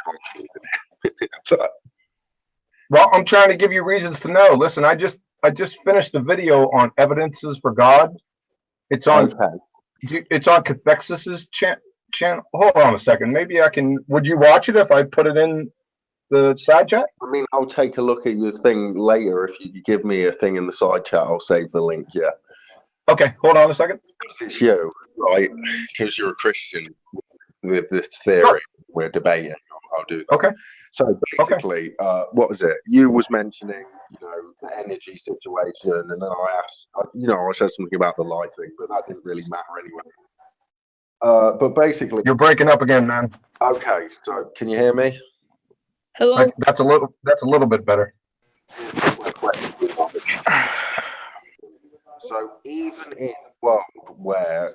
can't believe it. So, well, I'm trying to give you reasons to know. Listen, I just finished a video on evidences for God. It's on Cathexis's channel. Hold on a second. Maybe I can. Would you watch it if I put it in the side chat? I mean, I'll take a look at your thing later. If you give me a thing in the side chat, I'll save the link. Yeah. Okay. Hold on a second. It's you, right? Because you're a Christian with this theory. Sure. We're debating. I'll do that. Okay. So basically, what was it? You was mentioning, the energy situation, and then I asked, I said something about the light thing, but that didn't really matter anyway. But basically, you're breaking up again, man. Okay, so can you hear me? Hello. That's a little bit better. So even in a world where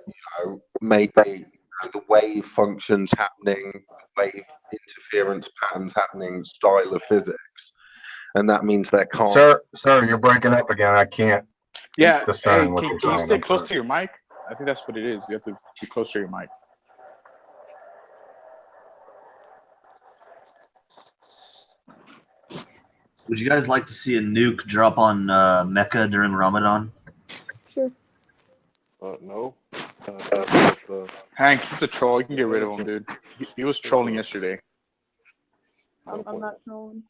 maybe the wave functions happening, wave interference patterns happening, style of physics, and that means there can't. Sir, you're breaking up again. I can't. Yeah. Discern Hey, what can you're you saying. stay close to your mic? I think that's what it is. You have to be close to your mic. Would you guys like to see a nuke drop on Mecca during Ramadan? Sure. No. Hank, he's a troll. You can get rid of him, dude. He was trolling yesterday. I'm not trolling.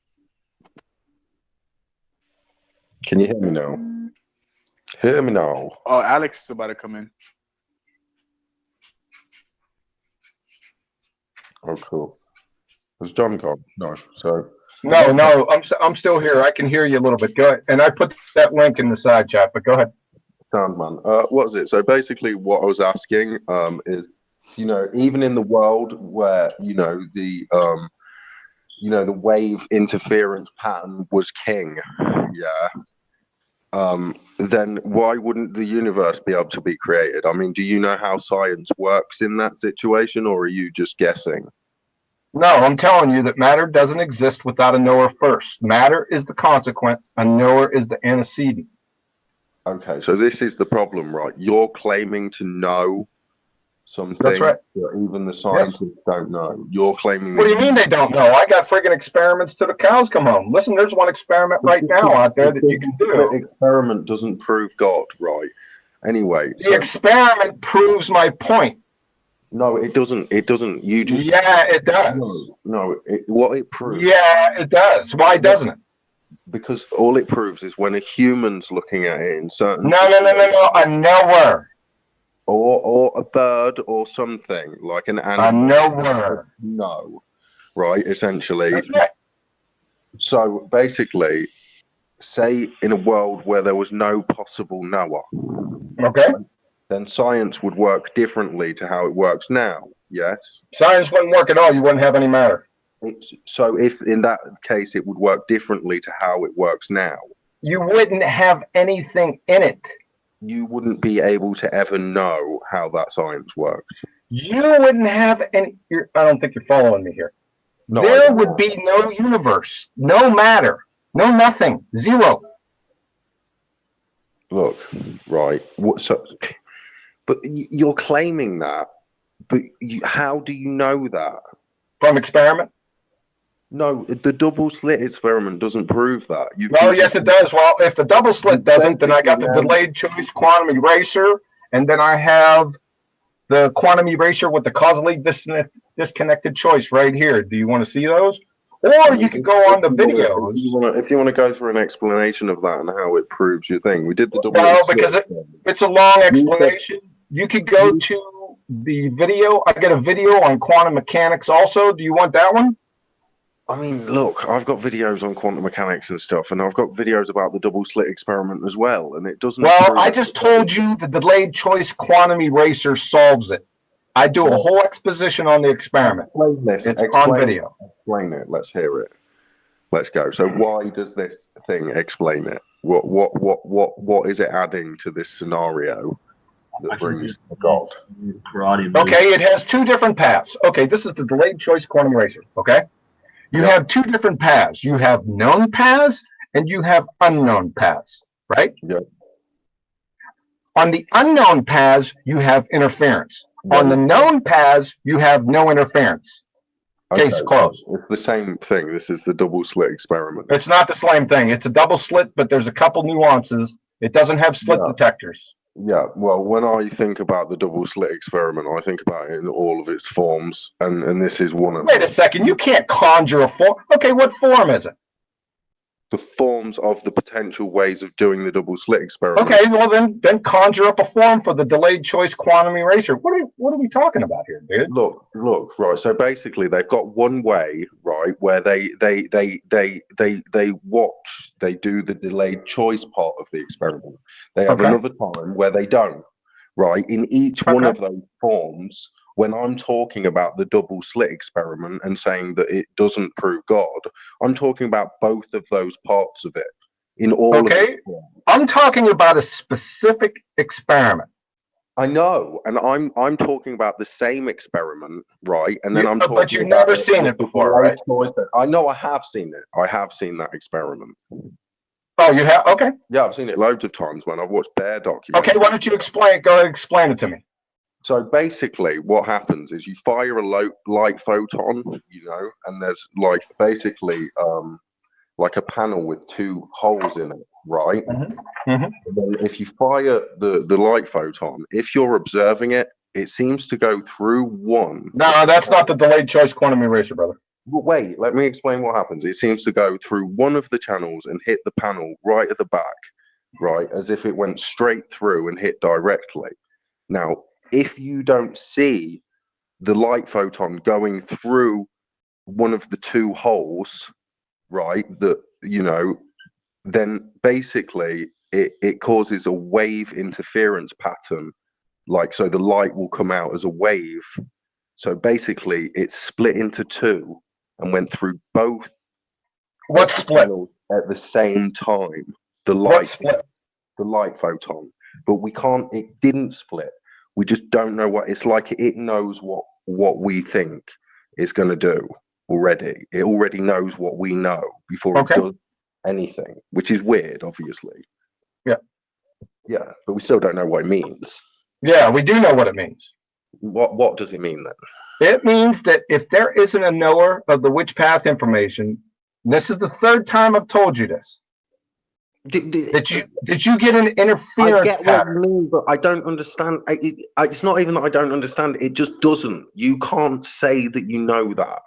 Can you hear me now? Hear me now. Oh, Alex is about to come in. Oh, cool. Has John gone? No. So. No, I'm still here. I can hear you a little bit. Go ahead. And I put that link in the side chat, but go ahead. Sound man. What was it? So basically, what I was asking is, even in the world where the wave interference pattern was king, then why wouldn't the universe be able to be created? I mean, do you know how science works in that situation, or are you just guessing? No, I'm telling you that matter doesn't exist without a knower first. Matter is the consequent, a knower is the antecedent. Okay, so this is the problem, right? You're claiming to know something That's right. that even the scientists don't know. You're claiming. What do you mean they don't know? I got friggin' experiments till the cows come home. Listen, there's one experiment right now out there that you can do. The experiment doesn't prove God, right? Anyway. The experiment proves my point. No, it doesn't. It doesn't. You just. Yeah, it does. No. What it proves. Yeah, it does. Why doesn't it? Because all it proves is when a human's looking at it in certain. No. A knower. Or a bird or something like an animal. A knower. No, right? Essentially. That's right. So basically, say in a world where there was no possible knower. Okay. Then science would work differently to how it works now. Yes. Science wouldn't work at all. You wouldn't have any matter. So if in that case it would work differently to how it works now. You wouldn't have anything in it. You wouldn't be able to ever know how that science works. You wouldn't have any. I don't think you're following me here. No, there would be no universe, no matter, no nothing, zero. Look, right. But you're claiming that. But how do you know that? From experiment? No, the double slit experiment doesn't prove that. Yes, it does. Well, if the double slit doesn't, then I got the delayed choice quantum eraser, and then I have the quantum eraser with the causally disconnected choice right here. Do you want to see those? Or you could go on the videos. If you want to go through an explanation of that and how it proves your thing. We did the double No, because it's a long explanation. You could go to the video. I got a video on quantum mechanics also. Do you want that one? I mean, look, I've got videos on quantum mechanics and stuff, and I've got videos about the double slit experiment as well, and it doesn't. Well, I just told you the delayed choice quantum eraser solves it. I do a whole exposition on the experiment. It's on video. Explain it. Let's hear it. Let's go. So, why does this thing explain it? What is it adding to this scenario that brings God? Okay, it has two different paths. Okay, this is the delayed choice quantum eraser. Okay. You have two different paths. You have known paths and you have unknown paths, right? Yeah. On the unknown paths, you have interference. On the known paths, you have no interference. Case closed. It's the same thing. This is the double slit experiment. It's not the same thing. It's a double slit, but there's a couple nuances. It doesn't have slit detectors. Yeah, well, when I think about the double slit experiment, I think about it in all of its forms, and this is one of them. Wait a second, you can't conjure a form. Okay, what form is it? The forms of the potential ways of doing the double slit experiment. Okay, well then conjure up a form for the delayed choice quantum eraser. What are we talking about here, dude? Look, right. So basically, they've got one way, right, where they watch, they do the delayed choice part of the experiment. They have another time where they don't, right? In each one of those forms, when I'm talking about the double slit experiment and saying that it doesn't prove God, I'm talking about both of those parts of it. In all of it. I'm talking about a specific experiment. I know, and I'm talking about the same experiment, right? And then I'm talking. But you've never seen it before, right? I know, I have seen it. I have seen that experiment. Oh, you have? Okay. Yeah, I've seen it loads of times when I've watched Bear documentaries. Okay, why don't you explain? Go ahead, explain it to me. So basically, what happens is you fire a light photon, and there's like basically like a panel with two holes in it, right? And then if you fire the light photon, if you're observing it, it seems to go through one. No, that's not the delayed choice quantum eraser, brother. Well, wait, let me explain what happens. It seems to go through one of the channels and hit the panel right at the back, right? As if it went straight through and hit directly. Now, if you don't see the light photon going through one of the two holes, right, then basically it causes a wave interference pattern. Like, so the light will come out as a wave. So basically it's split into two and went through both. What split? At the same time. The light photon. But it didn't split. We just don't know what it's like. It knows what we think it's going to do already. It already knows what we know before it does anything, which is weird, obviously. Yeah, but we still don't know what it means. Yeah, we do know what it means. What does it mean then? It means that if there isn't a knower of the witch path information, and this is the third time I've told you this. Did you get an interference? I get what you mean, but I don't understand. It's not even that I don't understand. It just doesn't. You can't say that you know that.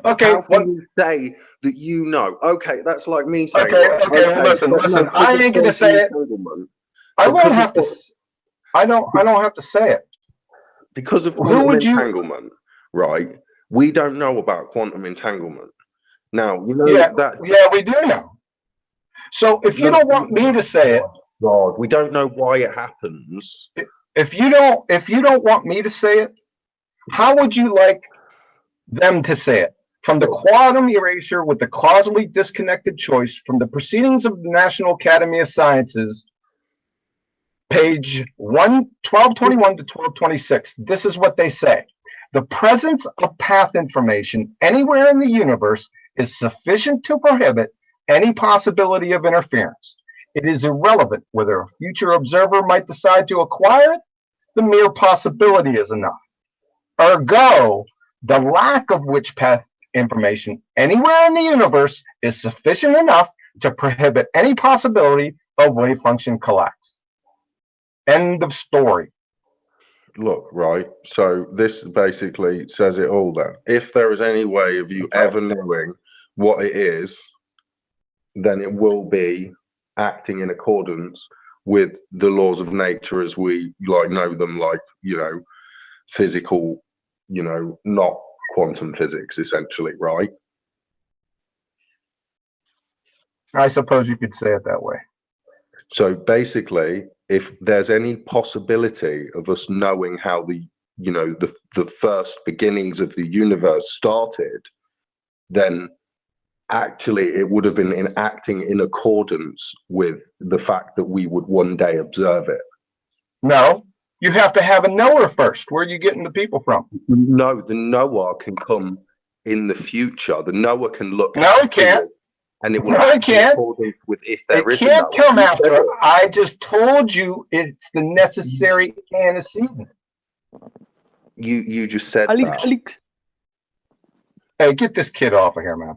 Okay. How can you say that you know? Okay, that's like me saying. Okay. Listen. I ain't gonna say it. I won't have to. I don't have to say it. Because of quantum entanglement, right? We don't know about quantum entanglement. Now, that. Yeah, we do know. So if you don't want me to say it, God, we don't know why it happens. If you don't want me to say it, how would you like them to say it? From the quantum erasure with the causally disconnected choice from the Proceedings of the National Academy of Sciences, page 1221 to 1226. This is what they say. The presence of path information anywhere in the universe is sufficient to prohibit any possibility of interference. It is irrelevant whether a future observer might decide to acquire it. The mere possibility is enough. Ergo, the lack of witch path information anywhere in the universe is sufficient enough to prohibit any possibility of wave function collapse. End of story. Look, right, so this basically says it all then. If there is any way of you ever knowing what it is, then it will be acting in accordance with the laws of nature as we know them, physical, not quantum physics, essentially, right? I suppose you could say it that way. So basically, if there's any possibility of us knowing how the first beginnings of the universe started, then actually it would have been acting in accordance with the fact that we would one day observe it. No, you have to have a knower first. Where are you getting the people from? No, the knower can come in the future. The knower can look. No, it can't. And it will can't. With if there is. It can't come after. I just told you it's the necessary antecedent. You just said that. Alex. Hey, get this kid off of here, man.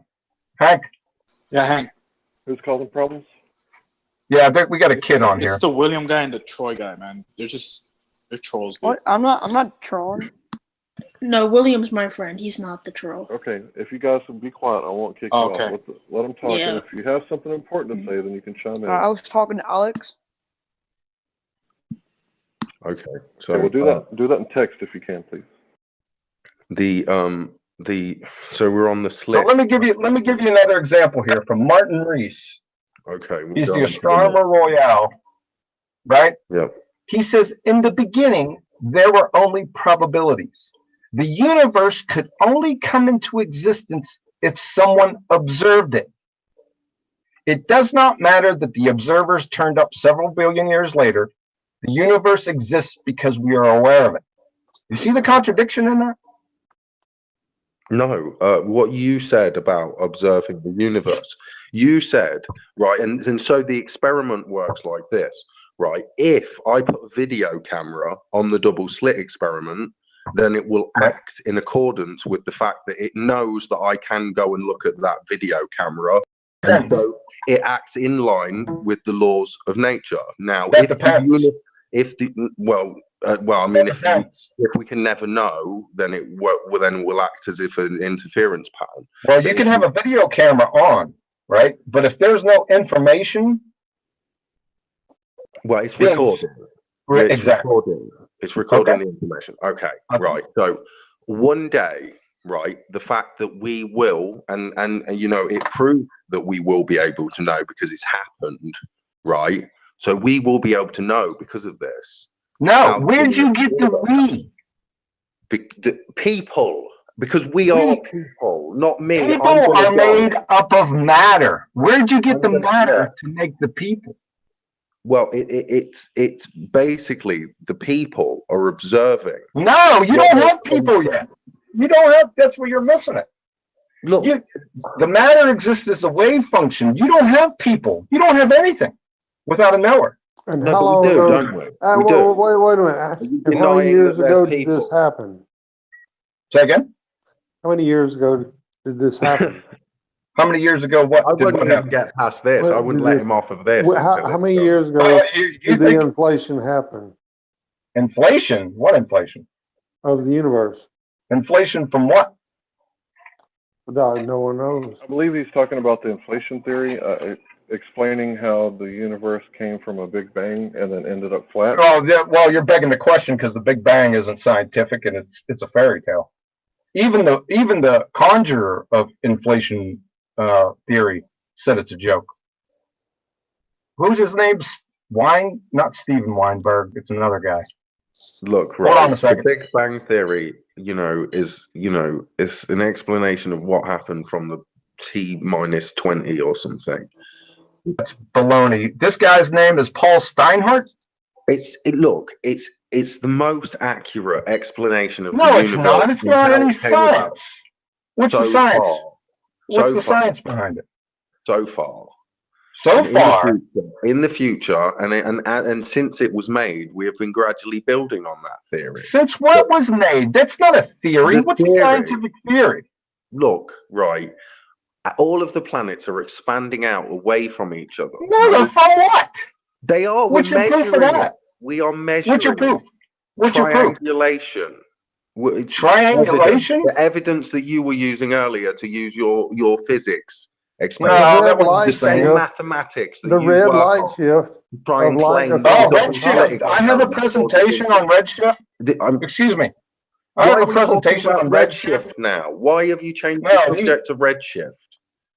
Hank? Yeah, Hank. Who's causing problems? Yeah, we got a kid on It's here. the William guy and the Troy guy, man. They're trolls, dude. What? I'm not trolling. No, William's my friend. He's not the troll. Okay, if you guys would be quiet, I won't kick Okay. you off. Let them talk, Yeah. and if you have something important to say, then you can chime in. I was talking to Alex. Okay, so Okay, well, do that in text if you can, please. so we're on the So Slit. let me give you another example here from Martin Rees. Okay, He's the astronomer royale, right? Yep. He says, in the beginning, there were only probabilities. The universe could only come into existence if someone observed it. It does not matter that the observers turned up several billion years later. The universe exists because we are aware of it. You see the contradiction in that? No, what you said about observing the universe, you said, right, and so the experiment works like this, right? If I put a video camera on the double slit experiment, then it will act in accordance with the fact that it knows that I can go and look at that video camera. And so it acts in line with the laws of nature. Now, That depends. if we can never know, then we'll act as if an interference pattern. Well, you can have a video camera on, right? But if there's no information, well, it's recording. Right, It's exactly. recording. It's recording Okay. the information. Okay, right. So one day, right, the fact that we will, and it proved that we will be able to know because it's happened, right? So we will be able to know because of this. No, where'd you get the we? The people, because we are people, not me. People are made up of matter. Where'd you get the matter to make the people? Well, it's basically the people are observing. No, you don't have people yet. You don't have. That's where you're missing it. Look, the matter exists as a wave function. You don't have people. You don't have anything without a knower. And no, how but long we do, ago? don't we? We do. Wait a minute. And how many denying years that ago there's did this people? happen? Say again? How many years ago did this happen? How many years ago? What? I did wouldn't what even happen? get past this. Well, I wouldn't did let this- him off of this. How many years ago You did the think inflation happen inflation? What inflation? of the universe? Inflation from what? No one knows. I believe he's talking about the inflation theory, explaining how the universe came from a Big Bang and then ended up flat. Oh, yeah, well, you're begging the question because the Big Bang isn't scientific and it's a fairy tale. Even the conjurer of inflation theory said it's a joke. Who's his name? Not Steven Weinberg. It's another guy. Look, right. Hold on a second. The Big Bang Theory, is an explanation of what happened from the T-20 or something. That's baloney. This guy's name is Paul Steinhardt. It's the most accurate explanation of the No, it's universe not. It's and not how any it came about science. What's so the science? far. What's So the far. science behind it? So far. So And far, in the future, and since it was made, we have been gradually building on that theory. since what was made? That's not a theory. The What's a theory. scientific theory? Look, right, all of the planets are expanding out away from each other. No, from what? They are. What's We're your proof of measuring that? it. We are measuring. What's your proof? What's your proof? Triangulation. Triangulation? The evidence that you were using earlier to use your physics No, experiment. that was The the same same. mathematics that The you red work light on. shift. Try and of light claim. Oh, that- Redshift. I have a presentation on Redshift. Excuse me. I Why have are a we talking presentation about on Redshift now? Why have you changed No, the subject to Redshift?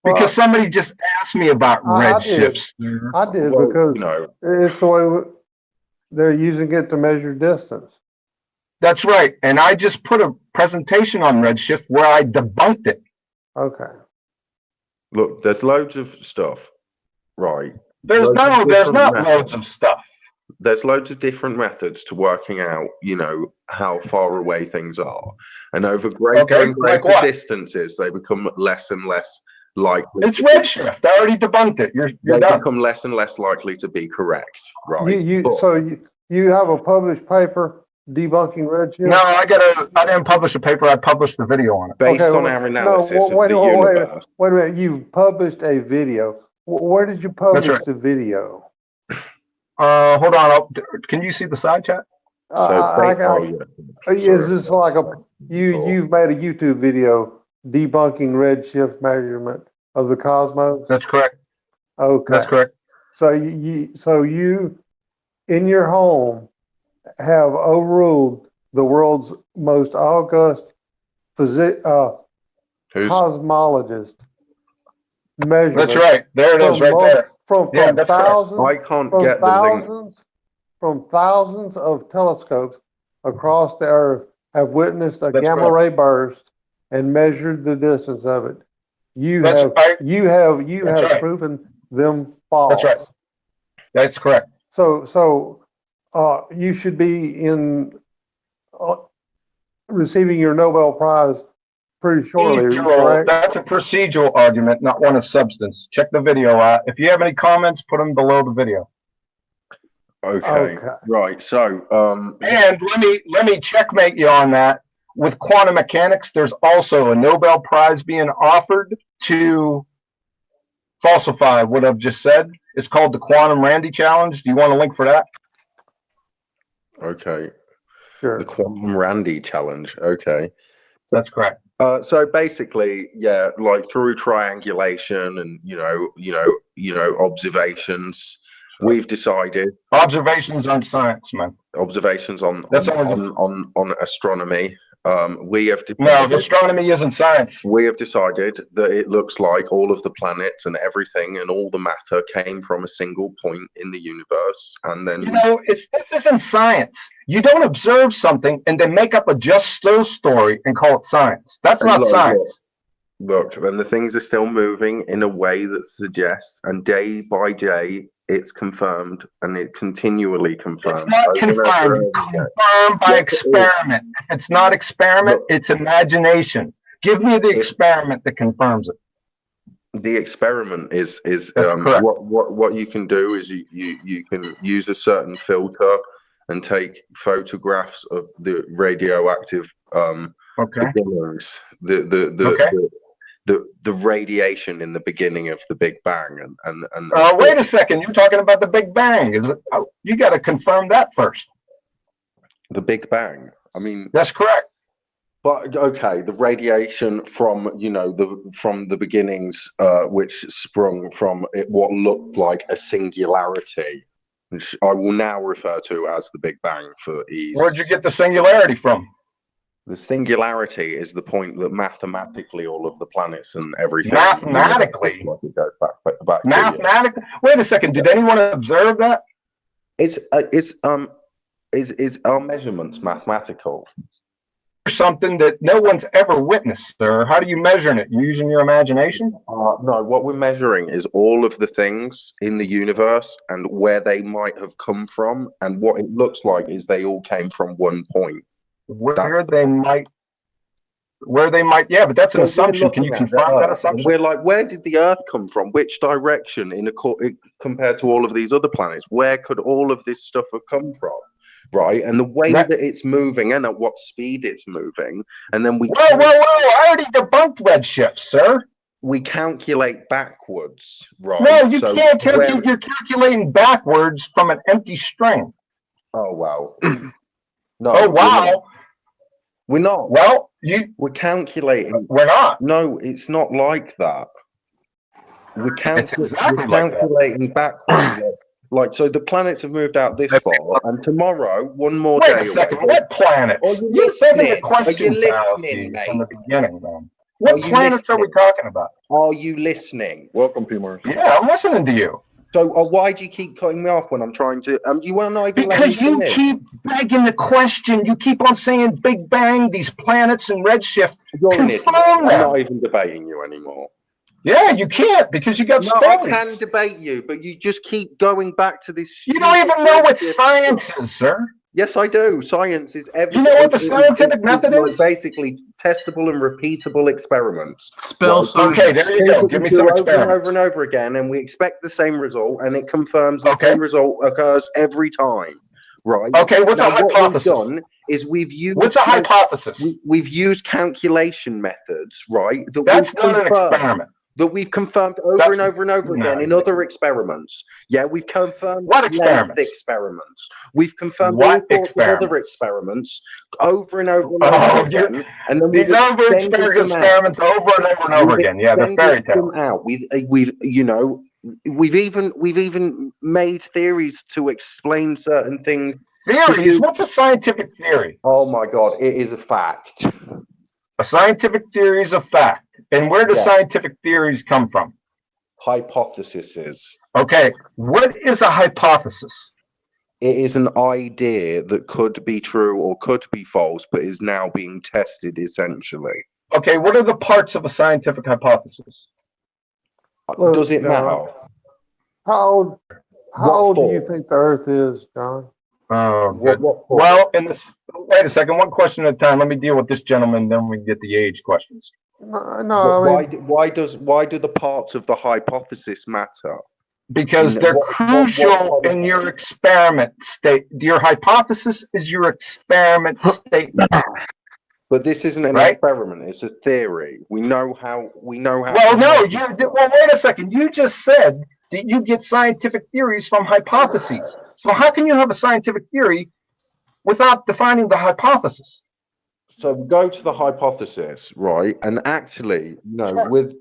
because somebody just asked me about I did. redshifts. I did Well, because it's the way they're using it to measure distance. That's right. And I just put a presentation on Redshift where I debunked it. Okay. Look, there's loads of stuff, right? There's Loads of not different loads methods. of stuff. There's loads of different methods to working out, how far away things are. And over greater Okay, and like greater what? distances, they become less and less likely. It's Redshift. I already debunked it. You're They done. become less and less likely to be correct, right? You But so you have a published paper debunking Redshift? No, I didn't publish a paper. I published a video on it. Based Okay, on well, our analysis of wait the a universe. minute. You published a video. Where did you publish right. the video? Hold on. Can you see the side chat? Is this like you've made a YouTube video debunking Redshift measurement of the cosmos? That's correct. Okay. That's correct. So you in your home have overruled the world's most august cosmologist measurement. That's right. There it is, right there. From thousands. I can't get the link. From thousands of telescopes across the Earth have witnessed a That's gamma right. ray burst and measured the distance of it. You That's have right. you have right. proven them false. That's right. That's correct. So you should be in receiving your Nobel Prize pretty shortly, right? That's a procedural argument, not one of substance. Check the video out. If you have any comments, put them below the video. Okay. Right. So, and let me checkmate you on that. With quantum mechanics, there's also a Nobel Prize being offered to falsify what I've just said. It's called the Quantum Randy Challenge. Do you want a link for that? Okay. Sure. The Quantum Randy Challenge. Okay. That's correct. So basically, yeah, like through triangulation and observations, we've decided observations on science, man. Observations on astronomy. We have no, astronomy isn't science. We have decided that it looks like all of the planets and everything and all the matter came from a single point in the universe, and then this isn't science. You don't observe something and then make up a just so story and call it science. That's not science. Look, then the things are still moving in a way that suggests, and day by day, it's confirmed, and it continually confirmed. It's not confirmed. Confirmed by experiment. If it's not experiment, it's imagination. Give me the experiment that confirms it. The experiment is what you can do is you can use a certain filter and take photographs of the radioactive beginnings, the radiation in the beginning of the Big Bang, and wait a second, you're talking about the Big Bang. You got to confirm that first. The Big Bang. I mean, that's correct. But okay, the radiation from from the beginnings, which sprung from what looked like a singularity, which I will now refer to as the Big Bang for ease. Where'd you get the singularity from? The singularity is the point that mathematically all of the planets and everything. Mathematically? It goes back mathematically? Wait a second. Did anyone observe that? Is our measurements mathematical? Something that no one's ever witnessed, sir. How do you measure it? You using your imagination? No, what we're measuring is all of the things in the universe and where they might have come from, and what it looks like is they all came from one point. Where they might, yeah, but that's an assumption. Can you confirm that assumption? We're like, where did the Earth come from? Which direction compared to all of these other planets? Where could all of this stuff have come from? Right, and the way that it's moving and at what speed it's moving, and then we whoa! I already debunked Redshift, sir. We calculate backwards, right? No, you can't calculate. You're calculating backwards from an empty string. Oh wow! No. Oh wow! We're not. Well, we're calculating. We're not. No, it's not like that. We're calculating backwards. Like, so the planets have moved out this far, and tomorrow, one more day. Wait a second, what planets? You're taking the question from the beginning, man. What planets are we talking about? Are you listening? Welcome, P-Mars. Yeah, I'm listening to you. So why do you keep cutting me off when I'm trying to? You want to not even because you keep begging the question. You keep on saying Big Bang, these planets and Redshift. I'm not even debating you anymore. Yeah, you can't because you got stories. I can debate you, but you just keep going back to this. You don't even know what science is, sir. Yes, I do. Science is everything. You know what the scientific method is? Basically, testable and repeatable experiments. Spell science. Okay, there you go. Give me some experiments. Over and over again, and we expect the same result, and it confirms the same result occurs every time. right? Okay, what's a Now, what hypothesis? we've done is we've used What's a hypothesis? we've used calculation methods, right? That's not an experiment. That we've confirmed over and over and over again in other experiments. Yeah, we've confirmed what experiments? Experiments. We've confirmed what all sorts of other experiments over and over and over again. And then these over experiments over and over and over again. Yeah, they're fairy tales. Out. We've you know, we've even made theories to explain certain things. Theories? What's a scientific theory? Oh my God, it is a fact. A scientific theory is a fact. And where do scientific theories come from? Hypotheses. Okay, what is a hypothesis? It is an idea that could be true or could be false, but is now being tested essentially. Okay, what are the parts of a scientific hypothesis? Does it matter? How old do you think the Earth is, John? Oh, good. Well, wait a second. One question at a time. Let me deal with this gentleman, then we can get the age questions. Why do the parts of the hypothesis matter? Because they're crucial in your experiment state. Your hypothesis is your experiment statement. But this isn't an experiment; it's a theory. We know how. Well, no. Wait a second. You just said that you get scientific theories from hypotheses. So how can you have a scientific theory without defining the hypothesis? So go to the hypothesis, right? And actually, with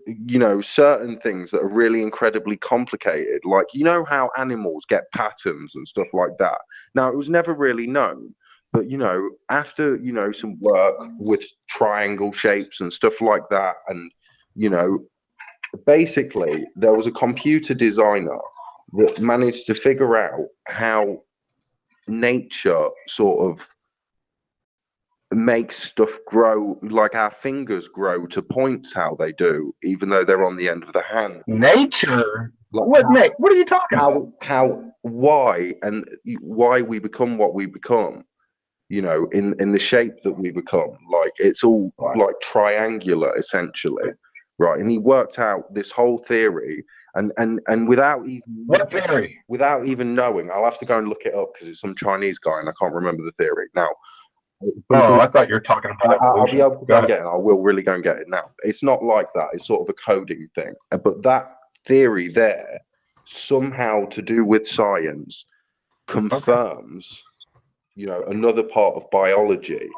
certain things that are really incredibly complicated, like how animals get patterns and stuff like that. Now, it was never really known, but after some work with triangle shapes and stuff like that, and basically there was a computer designer that managed to figure out how nature sort of makes stuff grow, like our fingers grow to points how they do, even though they're on the end of the hand. Nature? What are you talking about? Why we become what we become, in the shape that we become. Like it's all like triangular essentially, right? And he worked out this whole theory and without even without even knowing, I'll have to go and look it up because it's some Chinese guy and I can't remember the theory now. Oh, I thought you were talking about I'll be able to go and get it. I will really go and get it now. It's not like that. It's sort of a coding thing. But that theory there, somehow to do with science, confirms, another part of biology.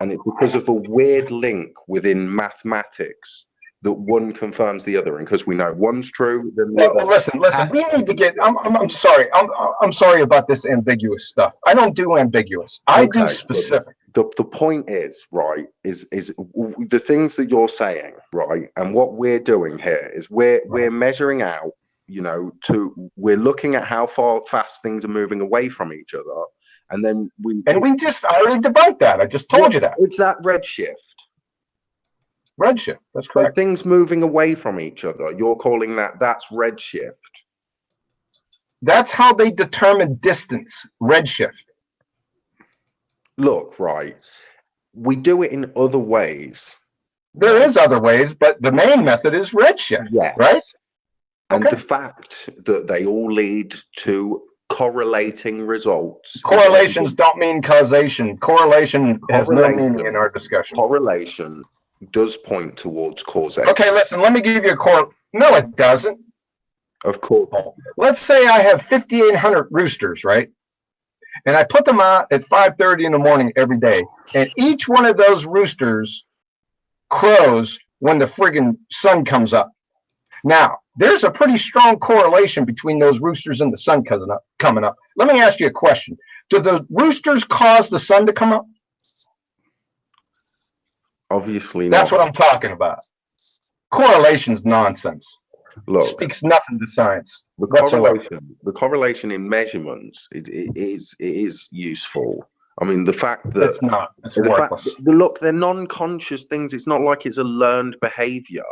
And it's because of a weird link within mathematics that one confirms the other, and because we know one's true, then the other. Listen. We need to get. I'm sorry. I'm sorry about this ambiguous stuff. I don't do ambiguous. I do specific. The point is right. Is the things that you're saying right, and what we're doing here is we're measuring out. We're looking at how fast things are moving away from each other, and then we just already debunked that. I just told you that. It's that redshift. Redshift, that's correct. So things moving away from each other, you're calling that's redshift. That's how they determine distance, redshift. Look, right, we do it in other ways. There is other ways, but the main method is redshift, right? And the fact that they all lead to correlating results. Correlations don't mean causation. Correlation has no meaning in our discussion. Correlation does point towards causation. Okay, listen, let me give you a No, it doesn't. Of course. Let's say I have 5,800 roosters, right? And I put them out at 5:30 in the morning every day. And each one of those roosters crows when the friggin' sun comes up. Now, there's a pretty strong correlation between those roosters and the sun coming up. Let me ask you a question. Do the roosters cause the sun to come up? Obviously not. That's what I'm talking about. Correlation's nonsense. Look, speaks nothing to science. The correlation in measurements is useful. I mean, the fact that it's not. It's worthless. Look, they're non-conscious things. It's not like it's a learned behavior.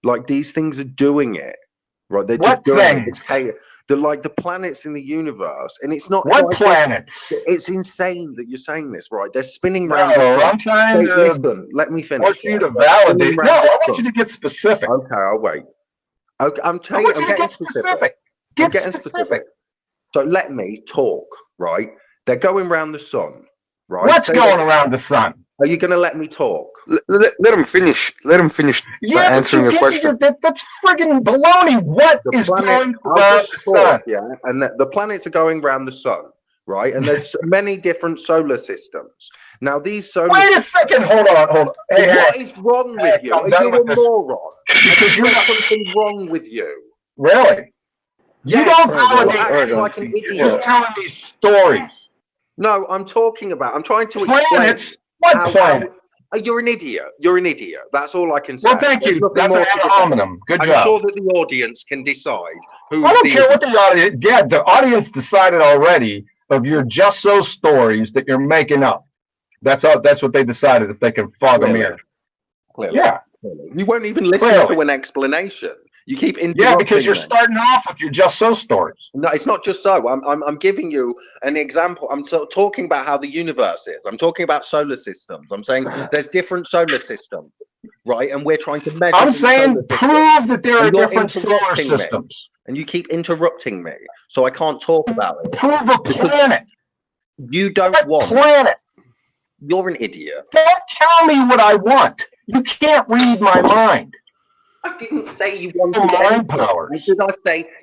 Like these things are doing it, right? They're just doing it. They're like the planets in the universe, and it's not. What planets? It's insane that you're saying this, right? They're spinning around. No, I'm trying to. Listen, let me finish. I want you to validate. No, I want you to get specific. Okay, I'll wait. Okay, I'm telling you, I'm getting specific. Get specific. So let me talk, right? They're going around the sun, right? What's going around the sun? Are you going to let me talk? Let him finish. Let him finish answering your question. That's friggin' baloney. What is going around the sun? Yeah, and the planets are going around the sun, right? And there's many different solar systems. Now, these solar Wait a second. Hold on. Hey, what is wrong with you? Are you a moron? Because you've got something wrong with you. Really? You don't validate acting like an idiot. Just telling me stories. No, I'm trying to Planets? explain. What planet? You're an idiot. You're an idiot. That's all I can say. Well, thank you. That's an ad hominem. Good job. I'm sure that the audience can decide who. I don't care what the audience. Yeah, the audience decided already of your just so stories that you're making up. That's what they decided if they can fog a mirror. Clearly. Yeah. Clearly. You won't even listen to an explanation. You keep interrupting. Yeah, because you're starting off with your just so stories. No, it's not just so. I'm giving you an example. I'm talking about how the universe is. I'm talking about solar systems. I'm saying there's different solar systems, right? And we're trying to measure. I'm saying prove that there are different solar systems. And you keep interrupting me, so I can't talk about it. Prove a planet. You don't want planet. You're an idiot. Don't tell me what I want. You can't read my mind. I didn't say you wanted mind powers.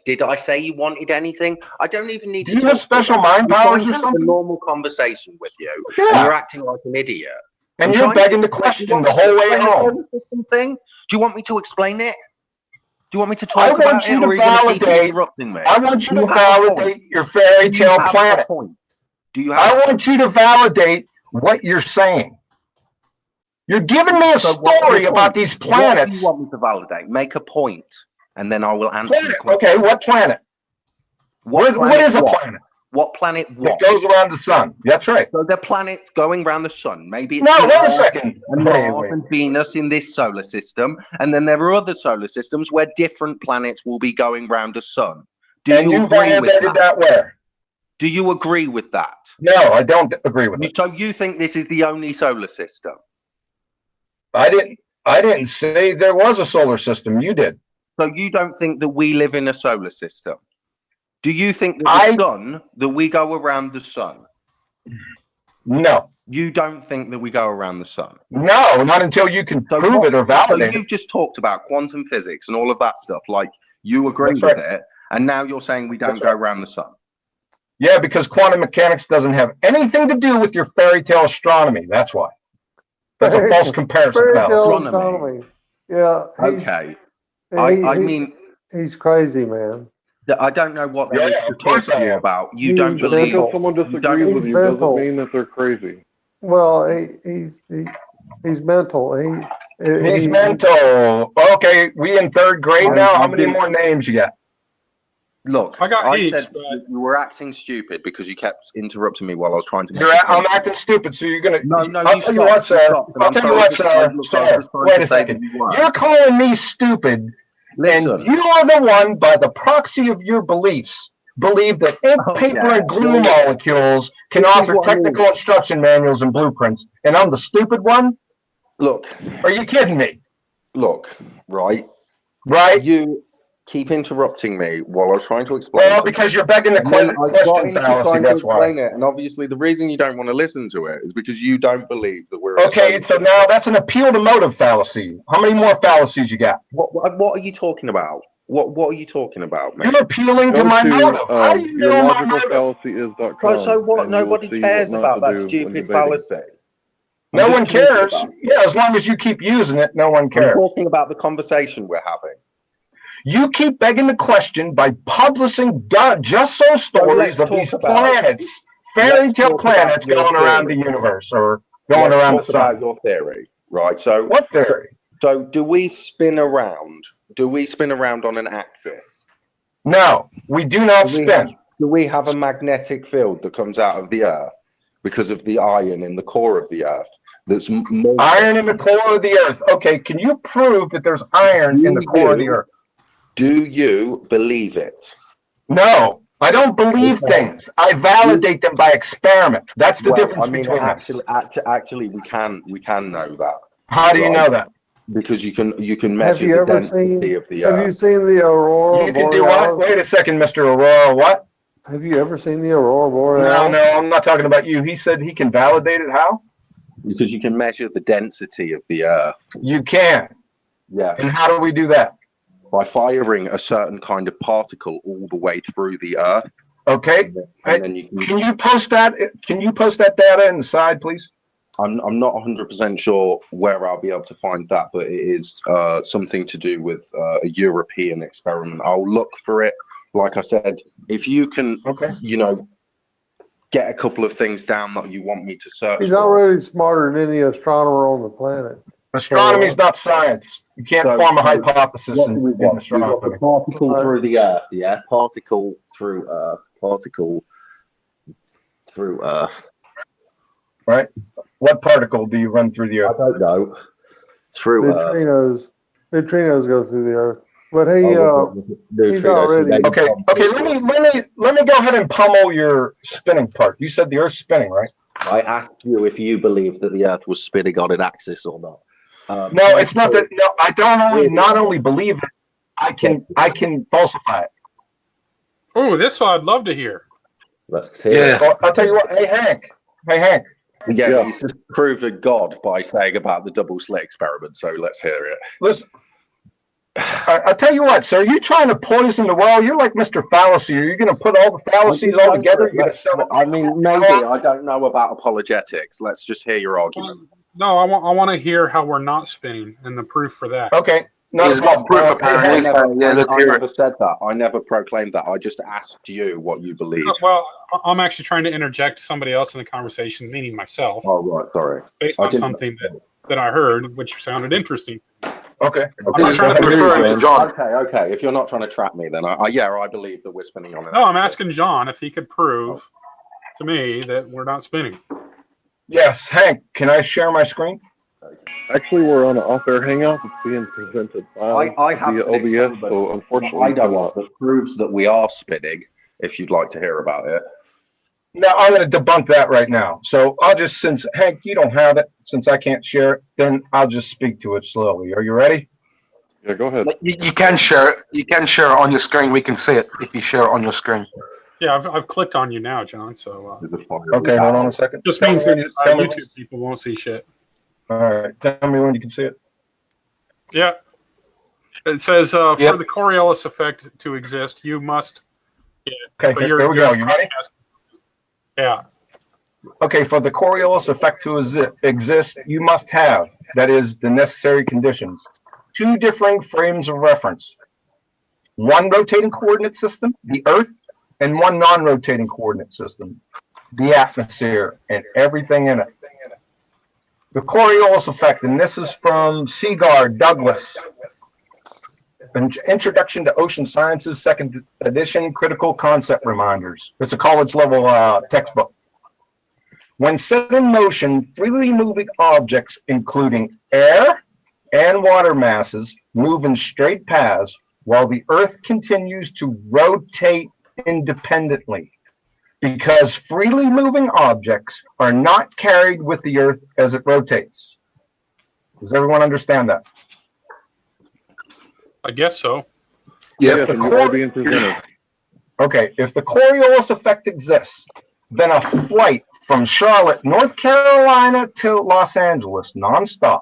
Did I say you wanted anything? I don't even need to. Do you have special mind powers or something? A normal conversation with you, yeah. And you're acting like an idiot. And you're begging the question the whole way home. Do you want me to explain it? Do you want me to talk about it, or are you going to keep interrupting me? I want you to validate your fairy tale planet. I want you to validate what you're saying. You're giving me a story about these planets. What do you want me to validate? Make a point, and then I will answer the question. Okay, what planet? What is a planet? What planet? It goes around the sun. That's right. So the planets going around the sun. Maybe it's wait a second. Mars and Venus in this solar system, and then there are other solar systems where different planets will be going around the sun. Do you agree with that? Where? Do you agree with that? No, I don't agree with it. So you think this is the only solar system? I didn't say there was a solar system. You did. So you don't think that we live in a solar system? Do you think that that we go around the sun? No. You don't think that we go around the sun? No, not until you can prove it or validate it. So you've just talked about quantum physics and all of that stuff. Like you agree with it, and now you're saying we don't go around the sun. Yeah, because quantum mechanics doesn't have anything to do with your fairy tale astronomy. That's why. That's a false comparison. Astronomy. Yeah. Okay. I mean, he's crazy, man. I don't know what they're talking to you about. You don't believe. Because someone disagrees with you doesn't mean that they're crazy. Well, he's mental. He's mental. Okay, we in third grade now. How many more names you got? Look, I said you were acting stupid because you kept interrupting me while I was trying to. I'm acting stupid, so you're gonna. No, I'll tell you what, sir. I'll tell you what, sir. Wait a second. You're calling me stupid, and you are the one, by the proxy of your beliefs, believe that ink, paper, and glue molecules can offer technical instruction manuals and blueprints, and I'm the stupid one. Look, are you kidding me? Look, right. You keep interrupting me while I was trying to explain. Well, because you're begging the question fallacy, that's why. And obviously the reason you don't want to listen to it is because you don't believe that we're... Okay, so now that's an appeal to motive fallacy. How many more fallacies you got? What are you talking about? What are you talking about, man? You're appealing to my motive. How do you know my motive? Logicalfallacy.com. So what? Nobody cares about that stupid fallacy. No one cares. Yeah, as long as you keep using it, no one cares. I'm talking about the conversation we're having. You keep begging the question by publishing just so stories of these planets, fairy tale planets going around the universe or going around the sun. About your theory, right? So what theory? So do we spin around? Do we spin around on an axis? No, we do not spin. Do we have a magnetic field that comes out of the Earth because of the iron in the core of the Earth? That's iron in the core of the Earth. Okay, can you prove that there's iron in the core of the Earth? Do you believe it? No, I don't believe things. I validate them by experiment. That's the difference between us. Actually, we can know that. How do you know that? Because you can measure the density of the Earth. Have you seen the aurora? You can do what? Wait a second, Mr. Aurora. What? Have you ever seen the aurora borealis? No, I'm not talking about you. He said he can validate it. How? Because you can measure the density of the Earth. You can. Yeah. And how do we do that? By firing a certain kind of particle all the way through the Earth. Okay. And then can you post that? Can you post that data in the side, please? I'm not 100% sure where I'll be able to find that, but it is something to do with a European experiment. I'll look for it. Like I said, if you can, you know, get a couple of things down that you want me to search. He's already smarter than any astronomer on the planet. Astronomy is not science. You can't form a hypothesis in astronomy. We've got the particle through the Earth, yeah? Particle through Earth. Particle through Earth. Right? What particle do you run through the Earth? I don't know. Through Neutrinos. Neutrinos go through the Earth. But he's already okay. Let me go ahead and pummel your spinning part. You said the Earth's spinning, right? I asked you if you believe that the Earth was spinning on an axis or not. No, it's not that. No, I don't not only believe it, I can falsify it. Oh, this one I'd love to hear. Let's hear. Well, I'll tell you what. Hey Hank. Yeah, he's just proved a god by saying about the double slit experiment. So let's hear it. Listen. I'll tell you what, sir. You're trying to poison the well. You're like Mr. Fallacy. Are you going to put all the fallacies all together? I mean, maybe. I don't know about apologetics. Let's just hear your argument. No, I want to hear how we're not spinning and the proof for that. Okay. No, He's got proof apparently. I never said that. I never proclaimed that. I just asked you what you believe. Well, I'm actually trying to interject somebody else in the conversation, meaning myself. Oh, right. Sorry. Based on something that I heard, which sounded interesting. Okay. I'm not trying to referring to John. Okay. If you're not trying to trap me, then I believe that we're spinning on it. No, I'm asking John if he could prove to me that we're not spinning. Yes, Hank. Can I share my screen? Actually, we're on an off-air hangout. It's being presented by via OBS, so unfortunately, I don't know that proves that we are spinning. If you'd like to hear about it. Now I'm going to debunk that right now. So I'll just, since Hank, you don't have it, since I can't share it, then I'll just speak to it slowly. Are you ready? Yeah, go ahead. You can share it. You can share it on your screen. We can see it if you share it on your screen. Yeah, I've clicked on you now, John. So okay, hold on a second. Just means that YouTube people won't see shit. All right, tell me when you can see it. Yeah, it says for the Coriolis effect to exist, you must. Yeah. Okay, here we go. You ready? Yeah. Okay, for the Coriolis effect to exist, you must have, that is, the necessary conditions, two differing frames of reference. One rotating coordinate system, the Earth, and one non-rotating coordinate system, the atmosphere, and everything in it. The Coriolis effect, and this is from Seagard, Douglas. An Introduction to Ocean Sciences, 2nd edition, Critical Concept Reminders. It's a college-level textbook. When set in motion, freely moving objects, including air and water masses, move in straight paths, while the Earth continues to rotate independently, because freely moving objects are not carried with the Earth as it rotates. Does everyone understand that? I guess so. Yeah, you are being presented. Okay, if the Coriolis effect exists, then a flight from Charlotte, North Carolina to Los Angeles, nonstop,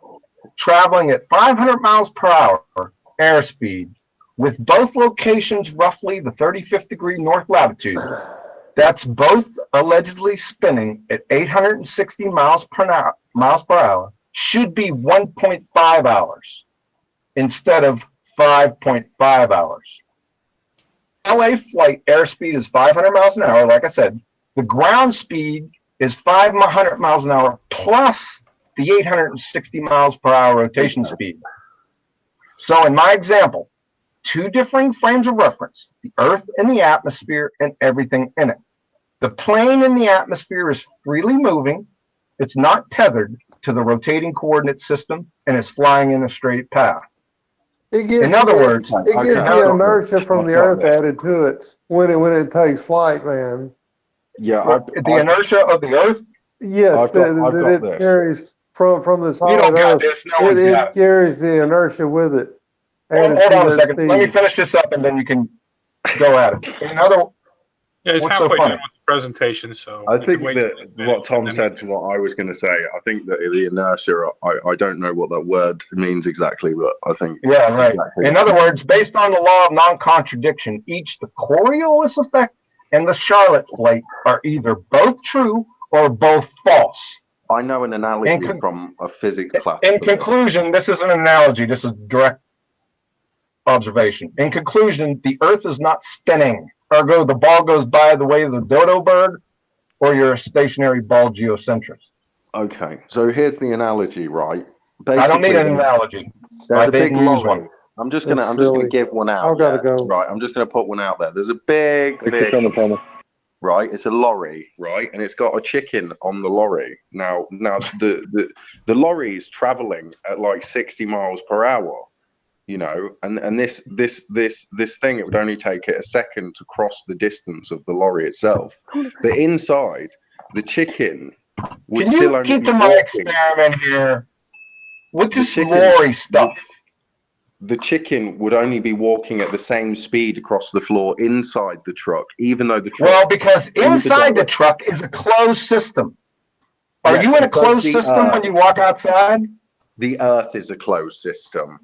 traveling at 500 miles per hour airspeed, with both locations roughly the 35th degree north latitude, that's both allegedly spinning at 860 miles per hour, should be 1.5 hours instead of 5.5 hours. LA flight airspeed is 500 miles an hour, like I said. The ground speed is 500 miles an hour plus the 860 miles per hour rotation speed. So in my example, two differing frames of reference, the Earth and the atmosphere and everything in it. The plane in the atmosphere is freely moving. It's not tethered to the rotating coordinate system and is flying in a straight path. In other words, it gets the inertia from the Earth added to it when it takes flight, man. Yeah, the inertia of the Earth. Yes, that it carries from the solid Earth. It carries the inertia with it. Hold on a second. Let me finish this up, and then you can go at it. Yeah, he's What's so halfway funny? done with the presentation, so I you can think wait that a minute what Tom and then- said to what I was going to say, I think that the inertia, I don't know what that word means exactly, but I think. Yeah, right. Exactly. In other words, based on the law of non-contradiction, each the Coriolis effect and the Charlotte flight are either both true or both false. I know an analogy from a physics class. In conclusion, this is an analogy. This is direct observation. In conclusion, the Earth is not spinning. Ergo, the ball goes by the way of the dodo bird, or you're a stationary ball geocentrist. Okay, so here's the analogy, right? I don't need an Basically, analogy. There's a They big didn't use lorry. one. I'm just gonna give one out. I've gotta yeah? go. Right, I'm just gonna put one out there. There's a big, right? It's a lorry, right? And it's got a chicken on the lorry. Now the lorry is traveling at like 60 miles per hour. You know, and this thing, it would only take it a second to cross the distance of the lorry itself. But inside, the chicken would Can still you only get be to my walking. experiment here? What's this chicken- lorry stuff? The chicken would only be walking at the same speed across the floor inside the truck, even though the truck. Well, because inside the truck is a closed system. Are Yes, you in a because closed the system when you walk outside? The Earth is a closed system.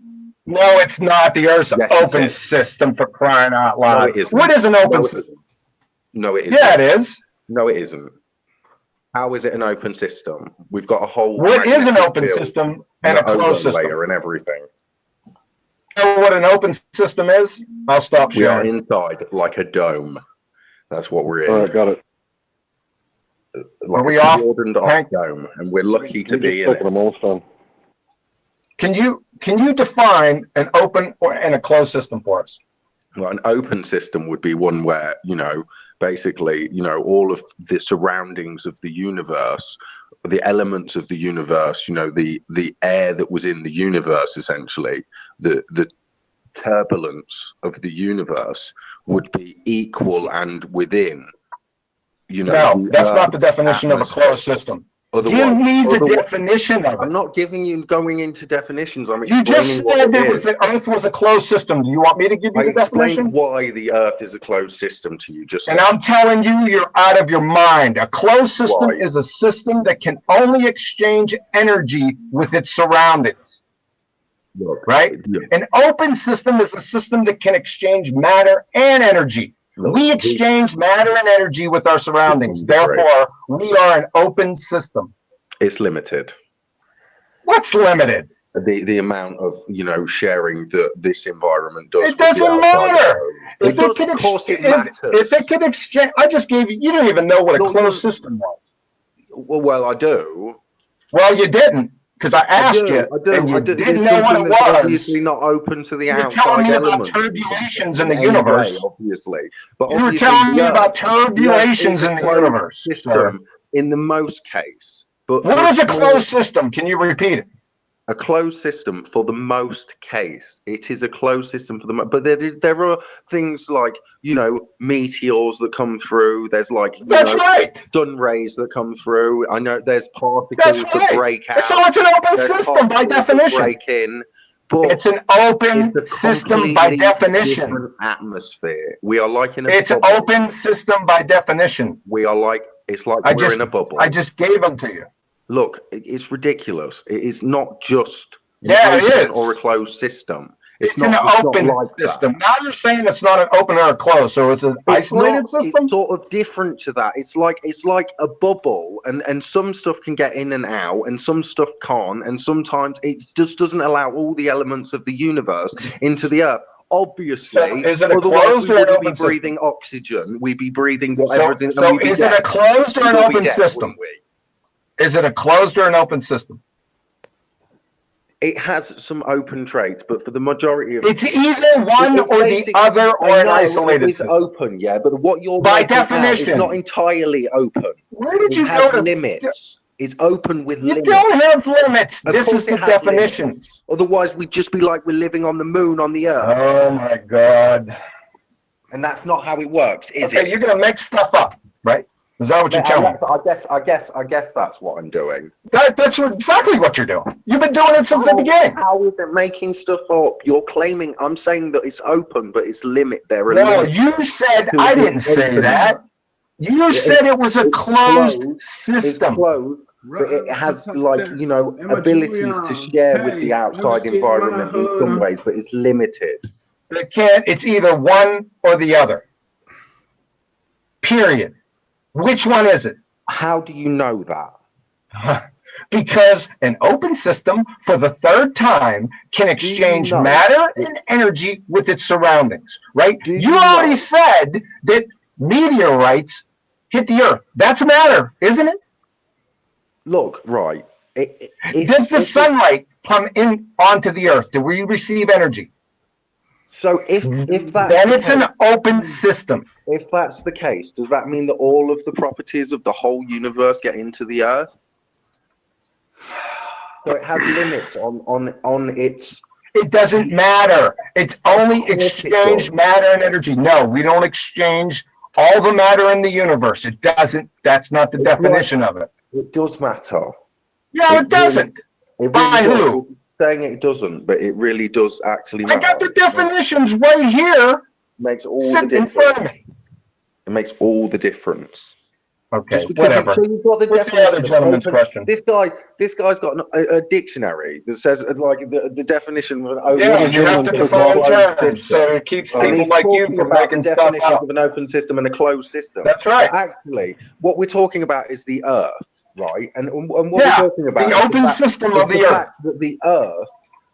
No, it's not. The Earth's an Yes, it open is. system, for crying out No, loud. it isn't. What is an open system? No, it isn't. Yeah, it is. No, it isn't. How is it an open system? We've got a whole. What is an magnetic open field system and a ozone closed system? layer and everything. You know what an open system is? I'll stop We are sharing. inside like a dome. That's what we're in. All right, got it. Like Are we a off, cordoned off Hank? dome, and we're lucky to You be just in took it. it. I'm almost done. Can you define an open and a closed system for us? Well, an open system would be one where, you know, basically, you know, all of the surroundings of the universe, the elements of the universe, you know, the air that was in the universe, essentially, the turbulence of the universe would be equal and within, you know. No, that's not the definition of a closed system. Give me the definition of I'm it. not going into definitions. I'm You just explaining what said it that is. the Earth was a closed system. Do you want me to give you I the explained definition? why the Earth is a closed system to you. Just And I'm telling you, you're out of your mind. A closed system Why? is a system that can only exchange energy with its surroundings. look, Right? yeah. An open system is a system that can exchange matter and energy. Look, We exchange matter and energy with our surroundings. Great. Therefore, we are an open system. It's limited. What's limited? The amount of, you know, sharing that this environment does. It doesn't matter. It does, of course, it matters. If it could exchange, I just gave you. You don't even know what a No, closed no. system was. Well, I do. Well, you didn't, because I asked you, and you I do. didn't It's know what something it that's was. obviously not open to the You were outside telling me about element. turbulations in the any universe. way, obviously. But You were obviously telling me the about Earth- turbulations the Earth in is the a closed universe, sir. system in the most case. But What for is a small- closed system? Can you repeat it? A closed system for the most case. It is a closed system for the most. But there are things like, you know, meteors that come through. There's like, you That's know, right. sun rays that come through. I know there's particles That's that right. break out. So it's an open There's system by particles that definition. break in. But It's an open it's a system by completely definition. different atmosphere. We are like in a It's an bubble. open system by definition. We are like, it's like we're in a bubble. I just gave them to you. Look, it's ridiculous. It is not just an Yeah, it open is. or a closed system. It's not, an it's not open like that. system. Now you're saying it's not an open or a closed, so it's an It's isolated not- system? It's sort of different to that. It's like a bubble, and some stuff can get in and out, and some stuff can't, and sometimes it just doesn't allow all the elements of the universe into the Earth. Obviously, So is it a otherwise closed we or an wouldn't open be system? breathing oxygen. We'd be breathing whatever. So is it a closed or an open system? We? Is it a closed or an open system? It has some open traits, but for the majority of It's either one It's or the basically- other or I an know isolated it's system. open, yeah, but what you're By making out definition. is not entirely open. Where did It you has go to? limits. It's open with You limits. don't have limits. Of This course is the it has definitions. Otherwise, we'd just be like we're living on the moon, on the Earth, Oh my God. and that's not how it works, is Okay, it? you're gonna make stuff up, right? Is that what you're telling me? I guess that's what I'm doing. That's exactly what you're doing. You've been doing it since the beginning. How is it making stuff up? You're claiming, I'm saying that it's open, but it's there are No, limits. you said, I didn't say that. You said it was a closed system. It's closed, but it has, abilities to share with the outside environment in some ways, but it's limited. It can't, it's either one or the other. Period. Which one is it? How do you know that? Because an open system, for the third time, can exchange matter and energy with its surroundings, right? You already said that meteorites hit the Earth. That's matter, isn't it? Look, right. Does the sunlight come in onto the Earth? Do we receive energy? So if that, then it's an open system. If that's the case, does that mean that all of the properties of the whole universe get into the Earth? So it has limits on its. It doesn't matter. It's only exchange matter and energy. No, we don't exchange all the matter in the universe. It doesn't. That's not the definition of it. It does matter. No, it doesn't. By who? Saying it doesn't, but it really does actually matter. I got the definitions right here. Makes all the difference. In front of me. It makes all the difference. Okay, whatever. What's the other gentleman's question? This guy's got a dictionary that says the definition of an open. Yeah, you have to define terms, so it keeps people like you from making stuff up. Of an open system and a closed system. That's right. But actually, what we're talking about is the Earth, right? And what we're talking about the open system of the Earth. That the Earth,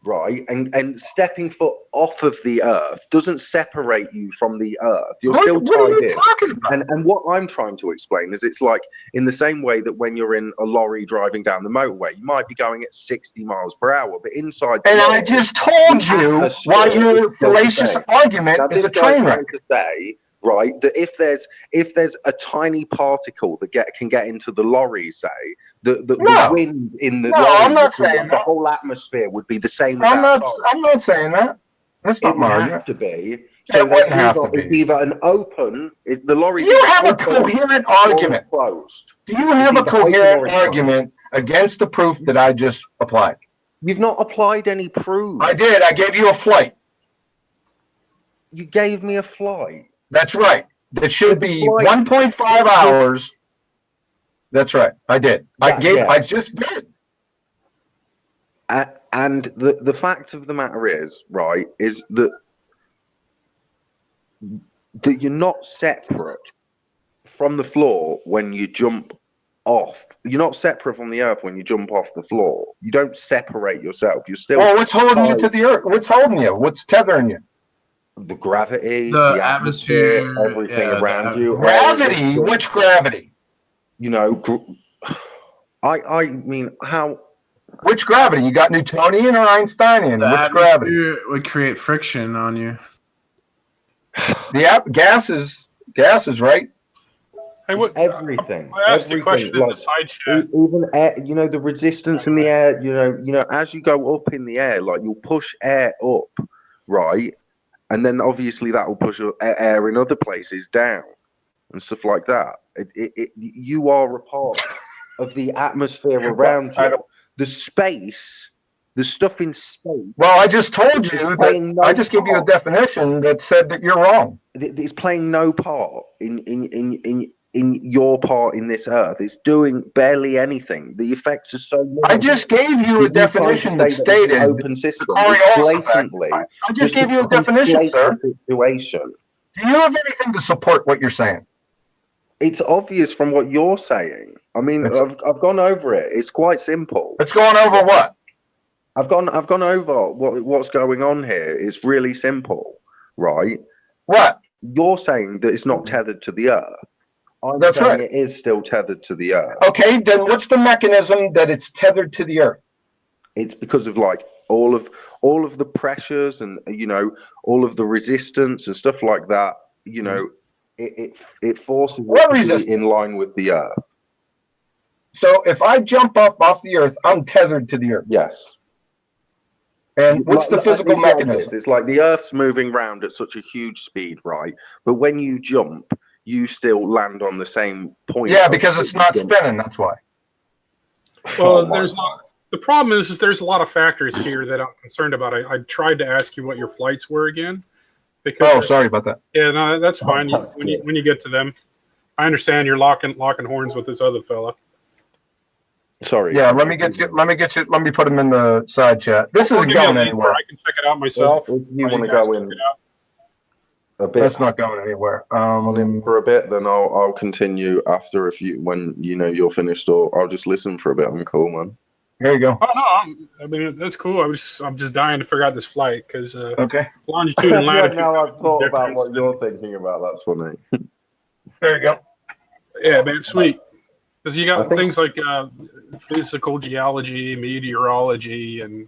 right, and stepping foot off of the Earth doesn't separate you from the Earth. You're still tied in. What are you talking about? And what I'm trying to explain is it's like in the same way that when you're in a lorry driving down the motorway, you might be going at 60 miles per hour, but inside the lorry, I just told you why your fallacious argument is a train wreck. To say, right, that if there's a tiny particle that can get into the lorry, say, the wind in the lorry, I'm not saying the whole atmosphere would be the same. I'm not saying that. That's not my argument. It would have to be. So it wouldn't have to be. It's either an open. The lorry. Do you have a coherent argument? Closed. Do you have a coherent argument against the proof that I just applied? You've not applied any proof. I did. I gave you a flight. You gave me a flight. That's right. That should be 1.5 hours. That's right. I did. I just did. And the fact of the matter is, right, is that you're not separate from the floor when you jump off. You're not separate from the Earth when you jump off the floor. You don't separate yourself. You're still. Well, what's holding you to the Earth? What's holding you? What's tethering you? The gravity, the atmosphere, everything around you. Gravity? Which gravity? You know, I mean, how? Which gravity? You got Newtonian or Einsteinian? Which gravity would create friction on you? The gases, right? Hey, what? Everything. I asked a question in the side chat. Even air, you know, the resistance in the air. You know, as you go up in the air, like you'll push air up, right? And then obviously that will push air in other places down and stuff like that. You are a part of the atmosphere around you. The space, the stuff in space. Well, I just told you that I just gave you a definition that said that you're wrong. It's playing no part in your part in this Earth. It's doing barely anything. The effects are so low. I just gave you a definition that stated open system. Blatantly. I just gave you a definition, sir. Situation. Do you have anything to support what you're saying? It's obvious from what you're saying. I mean, I've gone over it. It's quite simple. It's going over what? I've gone over what's going on here. It's really simple, right? What? You're saying that it's not tethered to the Earth. That's right. It is still tethered to the Earth. Okay, then what's the mechanism that it's tethered to the Earth? It's because of like all of the pressures and all of the resistance and stuff like that. It forces it to be in line with the Earth. So if I jump up off the Earth, I'm tethered to the Earth. Yes. And what's the physical mechanism? It's like the Earth's moving around at such a huge speed, right? But when you jump, you still land on the same point. Yeah, because it's not spinning. That's why. Well, the problem is there's a lot of factors here that I'm concerned about. I tried to ask you what your flights were again. Because sorry about that. Yeah, no, that's fine. When you get to them, I understand you're locking horns with this other fella. Sorry. Yeah, let me put him in the side chat. This isn't going anywhere. I can check it out myself. If you want to go in a bit, that's not going anywhere. For a bit, then I'll continue after when you're finished, or I'll just listen for a bit. I'm cool, man. There you go. Oh no, I mean that's cool. I'm just dying to figure out this flight because okay, longitude and latitude. Now I've thought about what you're thinking about. That's funny. There you go. Yeah, man, sweet. Because you got things like physical geology, meteorology, and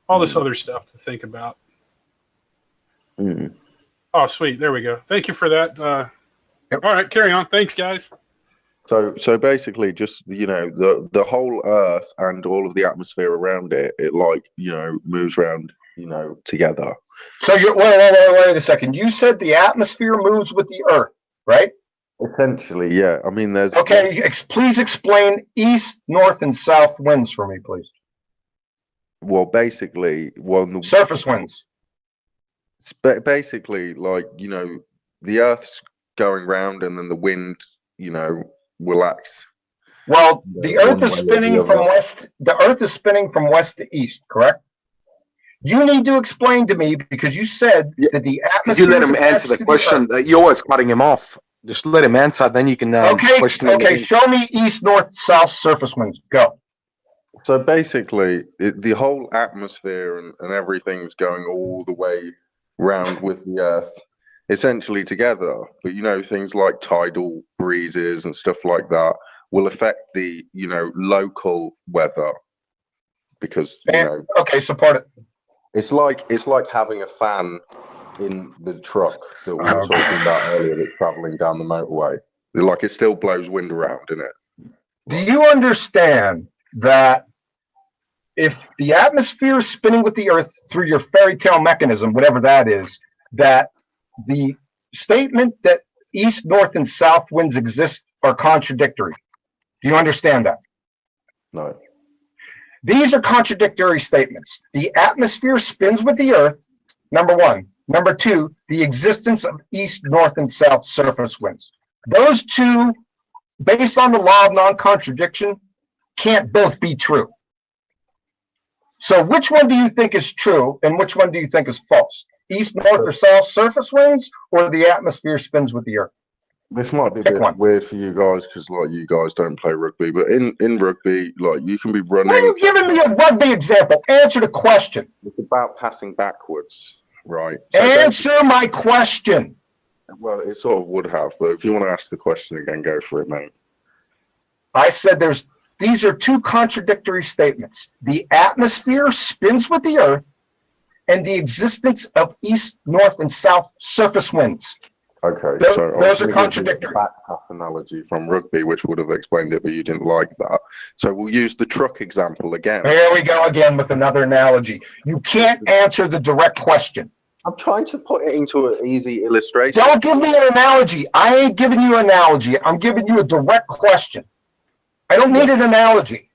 all this other stuff to think about. Mm. Oh, sweet. There we go. Thank you for that. All right, carry on. Thanks, guys. So basically, just the whole Earth and all of the atmosphere around it, moves around together. So wait a second. You said the atmosphere moves with the Earth, right? Essentially, yeah. I mean, there's please explain east, north, and south winds for me, please. Well, basically, the surface winds. Basically, the Earth's going round, and then the wind, will act. Well, the Earth is spinning from west. The Earth is spinning from west to east, correct? You need to explain to me because you said that the atmosphere. You let him answer the question. You're always cutting him off. Just let him answer, then you can. Question okay. Show me east, north, south surface winds. Go. So basically, the whole atmosphere and everything's going all the way round with the Earth, essentially together. But things like tidal breezes and stuff like that will affect the local weather because okay, support it. It's like having a fan in the truck that we were talking about earlier that's traveling down the motorway. It still blows wind around in it. Do you understand that if the atmosphere is spinning with the Earth through your fairy tale mechanism, whatever that is, that the statement that east, north, and south winds exist are contradictory? Do you understand that? No. These are contradictory statements. The atmosphere spins with the Earth, number one. Number two, the existence of east, north, and south surface winds. Those two, based on the law of non-contradiction, can't both be true. So which one do you think is true and which one do you think is false? East, north, or south surface winds, or the atmosphere spins with the Earth? This might be a bit weird for you guys because you guys don't play rugby, but in rugby, you can be running. Why are you giving me a rugby example? Answer the question. It's about passing backwards, right? So answer my question. Well, it sort of would have, but if you want to ask the question again, go for it, mate. I said these are two contradictory statements. The atmosphere spins with the Earth, and the existence of east, north, and south surface winds. Okay, those are contradictory. Backpack analogy from rugby, which would have explained it, but you didn't like that. So we'll use the truck example again. There we go again with another analogy. You can't answer the direct question. I'm trying to put it into an easy illustration. Don't give me an analogy. I ain't giving you an analogy. I'm giving you a direct question. I don't need an analogy.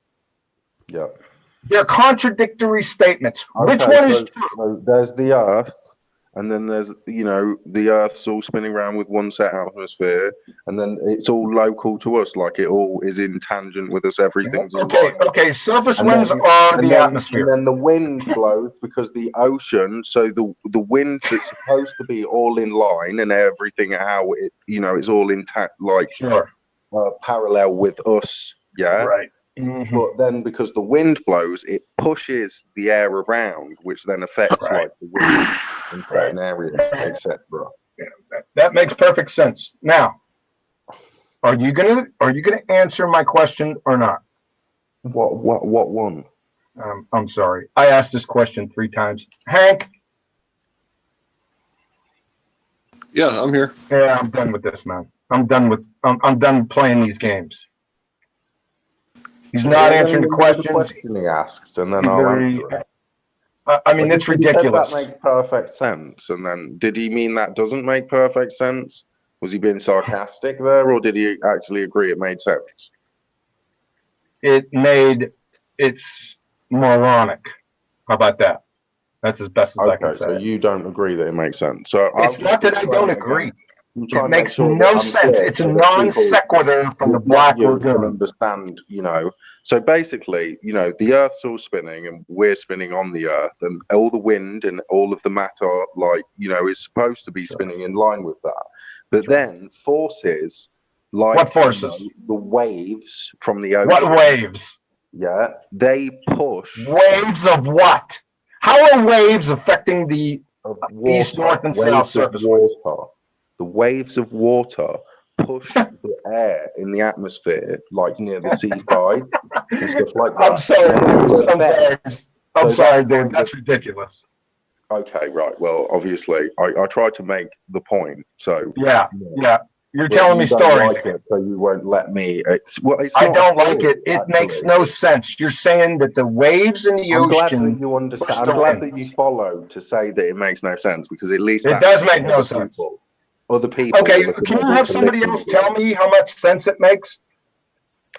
Yeah. They're contradictory statements. Okay, which one is true? So there's the Earth, and then there's, the Earth's all spinning around with one set atmosphere, and then it's all local to us, it all is in tangent with us, everything's okay, surface winds are the atmosphere. And then the wind blows because the ocean, so the wind that's supposed to be all in line and everything, how it, it's all intact, parallel with us, yeah? Right. Mm-hmm. But then because the wind blows, it pushes the air around, which then affects the wind in certain areas, etc. Yeah, that makes perfect sense. Now, are you gonna answer my question or not? What one? I'm sorry. I asked this question 3 times. Hank. Yeah, I'm here. Yeah, I'm done with this, man. I'm done playing these games. He's not answering the questions. Question he asked, and then I'll answer it. I mean, it's He said ridiculous. that makes perfect sense. And then, did he mean that doesn't make perfect sense? Was he being sarcastic there, or did he actually agree it made sense? It's moronic. How about that? That's as best as I can say. So you don't agree that it makes sense. So it's not that I don't agree. It makes no sense. It's a non sequitur from the Black Lagoon. Understand, So basically, the Earth's all spinning, and we're spinning on the Earth, and all the wind and all of the matter, is supposed to be spinning in line with that. But then forces, what forces? The waves from the ocean. What waves? Yeah, they push. Waves of what? How are waves affecting the east, north, and south surface? The waves of water push the air in the atmosphere, like near the seaside and stuff like that. I'm sorry, dude. That's ridiculous. Okay, right. Well, obviously, I tried to make the point. So yeah. You're telling me stories. Like it, so you won't let me. I don't like it. It makes no sense. You're saying that the waves in the ocean. I'm glad that you understand. I'm glad that you followed to say that it makes no sense, because at least it does make no sense. Other people. Okay, can you have somebody else tell me how much sense it makes?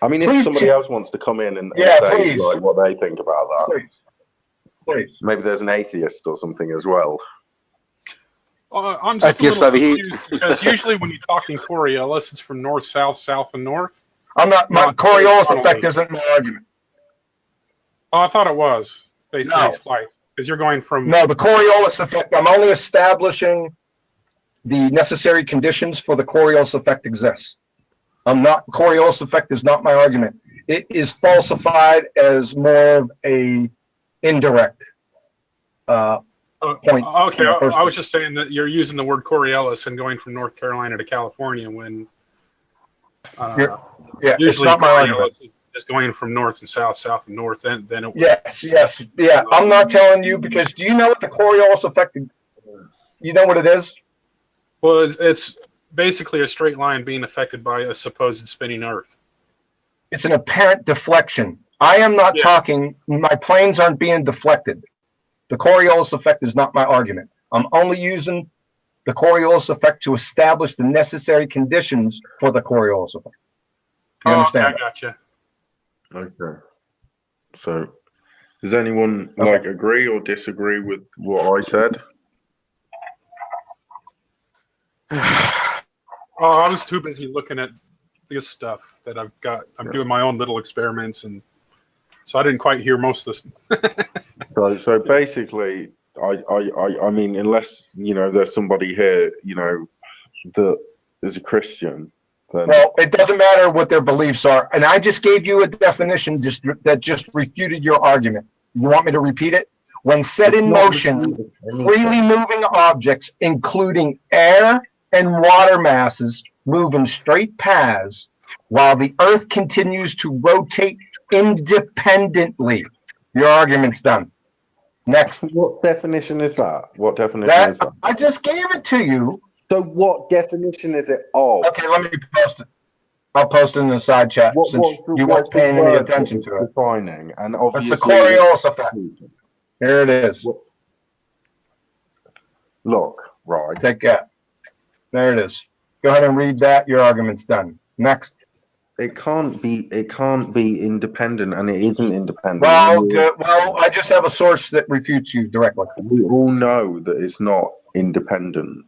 I mean, if somebody else wants to come in and say what they think about that, please. Maybe there's an atheist or something as well. I'm just a little confused because usually when you're talking Coriolis, it's from north, south, south, and north. I'm not. My Coriolis effect isn't my argument. Oh, I thought it was based on these flights, because you're going from. No, the Coriolis effect. I'm only establishing the necessary conditions for the Coriolis effect exists. I'm not. Coriolis effect is not my argument. It is falsified as more of a indirect. Point. Okay, I was just saying that you're using the word Coriolis and going from North Carolina to California when usually not my argument. Is going from north and south, south and north. Then it yes. I'm not telling you, because do you know what the Coriolis effect? You know what it is? Well, it's basically a straight line being affected by a supposed spinning Earth. It's an apparent deflection. I am not talking. My planes aren't being deflected. The Coriolis effect is not my argument. I'm only using the Coriolis effect to establish the necessary conditions for the Coriolis effect. You understand? Okay, I gotcha. Okay. So, does anyone agree or disagree with what I said? I was too busy looking at this stuff that I've got. I'm doing my own little experiments, and so I didn't quite hear most of this. So basically, I mean, unless there's somebody here, that is a Christian. Then... Well, it doesn't matter what their beliefs are, and I just gave you a definition that just refuted your argument. You want me to repeat it? When set in motion, freely moving objects, including air and water masses, move in straight paths, while the Earth continues to rotate independently. Your argument's done. Next. What definition is that? What definition is that? I just gave it to you. So what definition is it of? Okay, let me post it. I'll post it in the side chat since you weren't paying any attention to it. Defining, and obviously it's the Coriolis effect. Here it is. Look, right. Take that. There it is. Go ahead and read that. Your argument's done. Next. It can't be independent, and it isn't independent. Well, I just have a source that refutes you directly. We all know that it's not independent.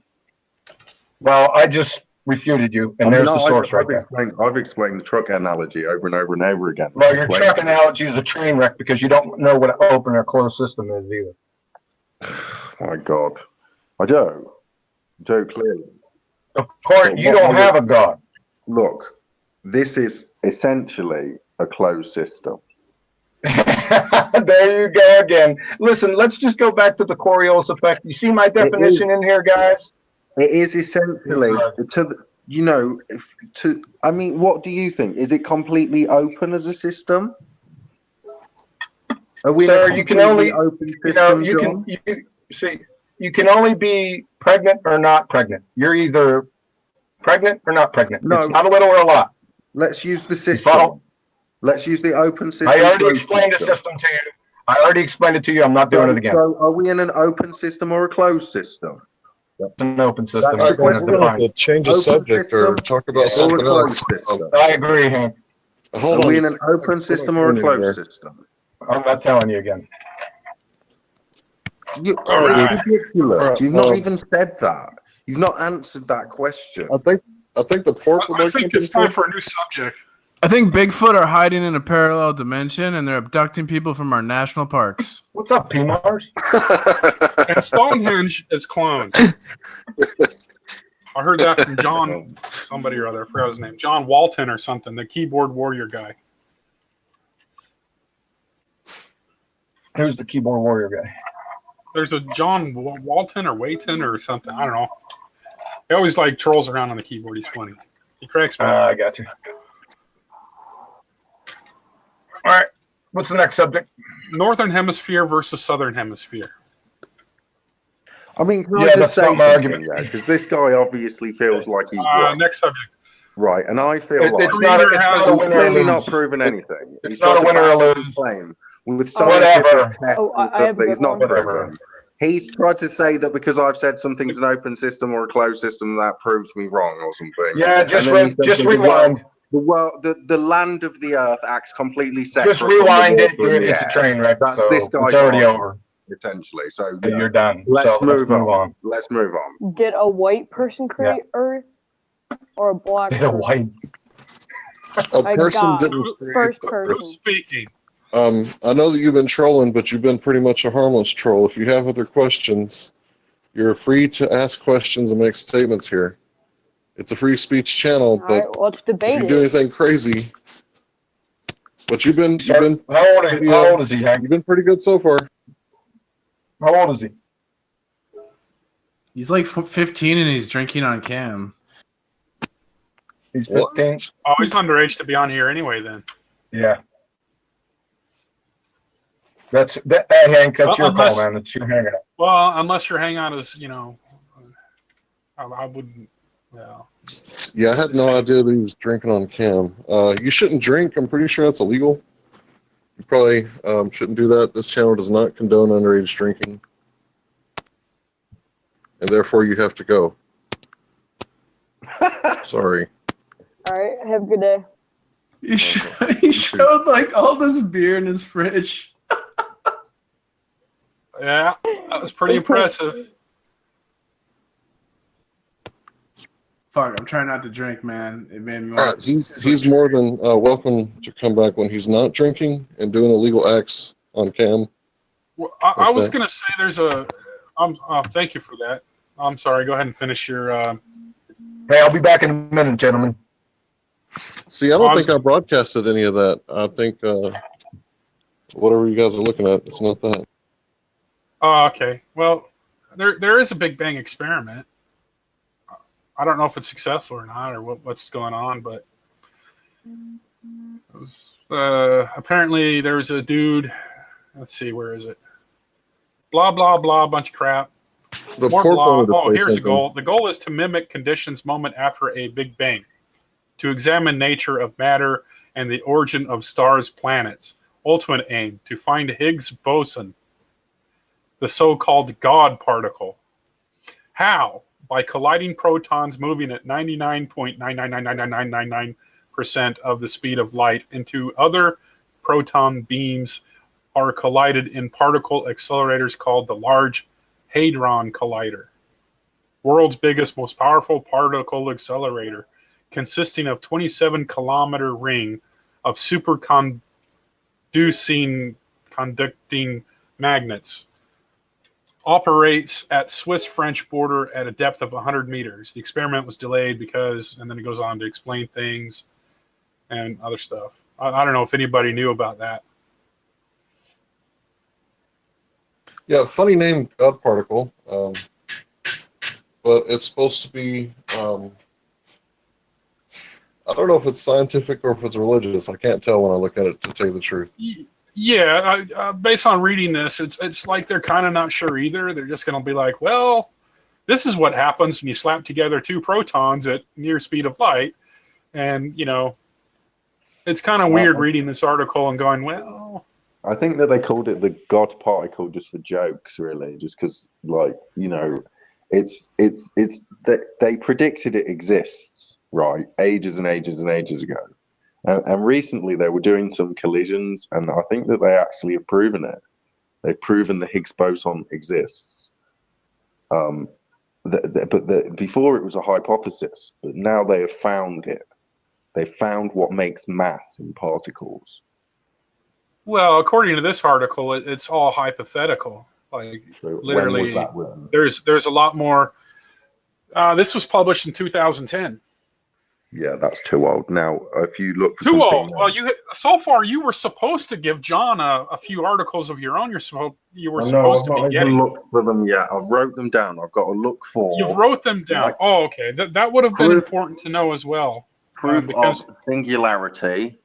Well, I just refuted you, and there's the source right there. I've explained the truck analogy over and over and over again. Well, your truck analogy is a train wreck because you don't know what an open or closed system is either. My God, I do clearly. Of course, you don't have a God. Look, this is essentially a closed system. There you go again. Listen, let's just go back to the Coriolis effect. You see my definition in here, guys? It is essentially I mean, what do you think? Is it completely open as a system? Sir, you can only open system, you can only be pregnant or not pregnant. You're either pregnant or not pregnant. No, it's not a little or a lot. Let's use the system. Let's use the open system. I already explained the system to you. I already explained it to you. I'm not doing it again. So are we in an open system or a closed system? It's an open system. That's the We're going question. to change the Open subject or system talk about or a something else. closed system? I agree, Hank. Hold Are on. we in an open system or a closed system? I'm not telling you again. It's ridiculous. All right, You've not even said that. You've not answered that question. I think the pork would I like think to it's time for a new subject. I think Bigfoot are hiding in a parallel dimension and they're abducting people from our national parks. What's up, P-Mars? And Stonehenge is cloned. I heard that from John, somebody or other. I forgot his name. John Walton or something, the keyboard warrior guy. Who's the keyboard warrior guy? There's a John Walton or Wayton or something. I don't know. He always like trolls around on the keyboard. He's funny. He cracks me up. I got you. All right. What's the next subject? Northern Hemisphere versus Southern Hemisphere. I mean, can I Yeah, just that's say not my something argument. there? Because this guy obviously feels like he's right. Next subject. Right, and I feel like It's not a he's winner or clearly lose. not proven anything. It's He's not tried a winner to or back up lose. his claim with Whatever. scientific tests Oh, and I stuff have a that he's good not one. proven. He's tried to say that because I've said something's an open system or a closed system, that proves me wrong or something. Yeah, just And then he said just that rewind. the land of the Earth acts completely separate. Just rewind it. from the water and the It's a air. train wreck. That's so this guy's it's already argument, over. essentially. So Yeah, you're done. let's So move on. Let's move on. Did a white person create Earth or a black Did a person? white. A Like person God. didn't create First the person. Earth. Speaking. I know that you've been trolling, but you've been pretty much a harmless troll. If you have other questions, you're free to ask questions and make statements here. It's a free speech channel, All but right, let's if debate you do it. anything crazy, but you've been How old is he, Hank? You've been pretty good so far. How old is he? He's like 15 and he's drinking on cam. He's 15. Oh, he's underage to be on here anyway. Then. Yeah. That's that. Hey, Hank, that's Well, your call, man. It's your hangout. Well, unless your hangout is, I wouldn't. Well. Yeah, I had no idea that he was drinking on cam. You shouldn't drink. I'm pretty sure that's illegal. You probably shouldn't do that. This channel does not condone underage drinking. And therefore you have to go. Sorry. All right, have a good day. He showed like all this beer in his fridge. Yeah, that was pretty impressive. Fuck, I'm trying not to drink, man. It made me. All right, he's more than welcome to come back when he's not drinking and doing illegal acts on cam. Well, I was gonna say there's a. Thank you for that. I'm sorry. Go ahead and finish your. Hey, I'll be back in a minute, gentlemen. See, I don't think I broadcasted any of that. I think whatever you guys are looking at, it's not that. Oh, okay. Well, there is a Big Bang experiment. I don't know if it's successful or not, or what's going on, but it was, apparently there was a dude. Let's see, where is it? Blah blah blah, bunch of crap. The More pork blah. wanted to Oh, say here's a something. goal. The goal is to mimic conditions moment after a Big Bang, to examine nature of matter and the origin of stars, planets. Ultimate aim, to find Higgs boson, the so-called God particle. How? By colliding protons moving at 99.9999999% of the speed of light into other proton beams are collided in particle accelerators called the Large Hadron Collider. World's biggest, most powerful particle accelerator, consisting of 27-kilometer ring of superconducting magnets. Operates at Swiss-French border at a depth of 100 meters. The experiment was delayed because, and then it goes on to explain things and other stuff. I don't know if anybody knew about that. Yeah, funny name, God particle. But it's supposed to be. I don't know if it's scientific or if it's religious. I can't tell when I look at it, to tell you the truth. Yeah, based on reading this, it's like they're kind of not sure either. They're just going to be like, well, this is what happens when you slap together two protons at near speed of light. And, it's kind of weird reading this article and going, well... I think that they called it the God particle just for jokes, really, just because, like, you know, it's that they predicted it exists, right, ages and ages and ages ago, and recently they were doing some collisions, and I think that they actually have proven it. They've proven the Higgs boson exists. Before it was a hypothesis, but now they have found it. They found what makes mass in particles. Well, according to this article, it's all hypothetical. Like, So literally, when was that written? there's a lot more. This was published in 2010. Yeah, that's too old. Now, if you look for Too something old. Well, so far you were supposed to give John a few articles of your own. You were supposed to be getting. I've not looked for them yet. I've wrote them down. I've got to look for. You wrote them down. Like, oh, okay. That would have been important to know as well. Proof of singularity,